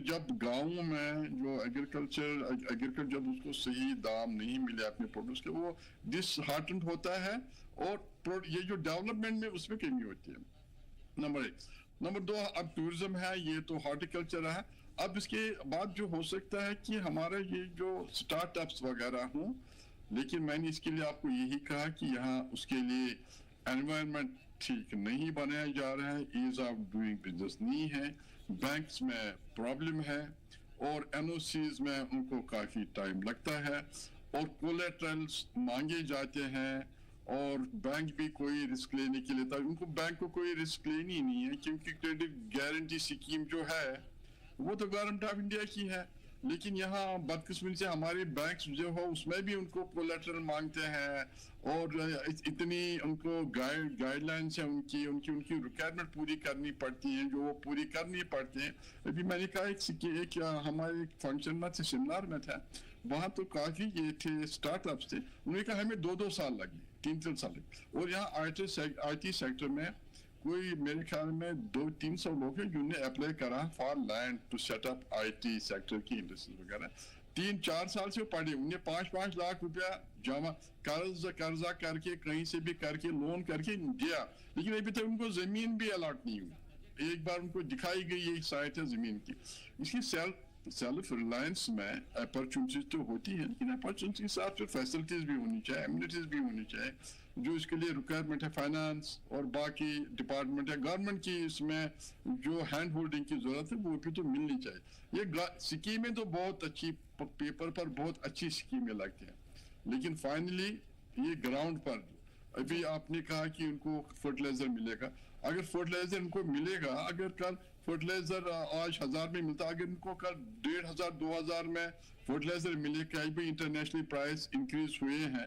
जब गाँव में जो एग्रीकल्चर जब उसको सही दाम नहीं मिले अपने प्रोड्यूस के, वो डिसहार्टेंड होता है, और ये जो डेवलपमेंट में उसमें कमी होती है। नंबर 1। नंबर 2, अब टूरिज्म है, ये तो हॉर्टिकल्चर है। अब इसके बाद जो हो सकता है कि हमारा ये जो स्टार्टअप्स वगैरह हों, लेकिन मैंने इसके लिए आपको यही कहा कि यहाँ उसके लिए एनवायरनमेंट ठीक नहीं बनाया जा रहा है, ईज ऑफ डूइंग बिजनेस नहीं है, बैंक्स में प्रॉब्लम है, और NOCs में उनको काफ़ी टाइम लगता है, और कोलेटरल्स मांगे जाते हैं, और बैंक भी कोई रिस्क लेने के लिए उनको बैंक को कोई रिस्क लेनी नहीं है, क्योंकि क्रेडिट गारंटी स्कीम जो है वो तो गवर्नमेंट ऑफ इंडिया की है। लेकिन यहाँ बदकिस्मती से हमारे बैंक जो हो उसमें भी उनको कोलेटरल मांगते हैं, और इतनी उनको गाइडलाइंस है, उनकी रिक्वायरमेंट पूरी करनी पड़ती हैं, जो वो पूरी करनी पड़ती हैं। अभी मैंने कहा एक हमारे फंक्शन में थे, सेमिनार में था, वहाँ तो काफ़ी ये थे स्टार्टअप्स थे, उन्होंने कहा हमें 2-2 साल लगे, 3-3 साल लगे। और यहाँ IT सेक्टर में कोई मेरे ख्याल में 200-300 लोग हैं जिन्होंने अप्लाई करा for land to set up IT sector की इंडस्ट्री वगैरह। 3-4 साल से पढ़े, उन्हें 5-5 लाख रुपया जमा कर्जा करके कहीं से भी करके लोन करके दिया, लेकिन अभी तक उनको जमीन भी अलॉट नहीं हुई। एक बार उनको दिखाई गई एक साइट है जमीन की। इसकी सेल्फ रिलायंस में अपॉर्चुनिटीज तो होती है, लेकिन अपॉर्चुनिटी के साथ फिर फैसिलिटीज भी होनी चाहिए, एमिनिटीज भी होनी चाहिए, जो इसके लिए रिक्वायरमेंट है फाइनेंस और बाकी डिपार्टमेंट है गवर्नमेंट की, इसमें जो हैंड होल्डिंग की जरूरत है वो भी तो मिलनी चाहिए। ये स्कीमें तो बहुत अच्छी, पेपर पर बहुत अच्छी स्कीमें लगती हैं, लेकिन फाइनली ये ग्राउंड पर, अभी आपने कहा कि उनको फर्टिलाइजर मिलेगा, अगर फर्टिलाइजर उनको मिलेगा, अगर कल फर्टिलाइजर आज 1000 में मिलता, अगर उनको कल 1500-2000 में फर्टिलाइजर मिले, कहीं भी इंटरनेशनल प्राइस इंक्रीज हुए हैं,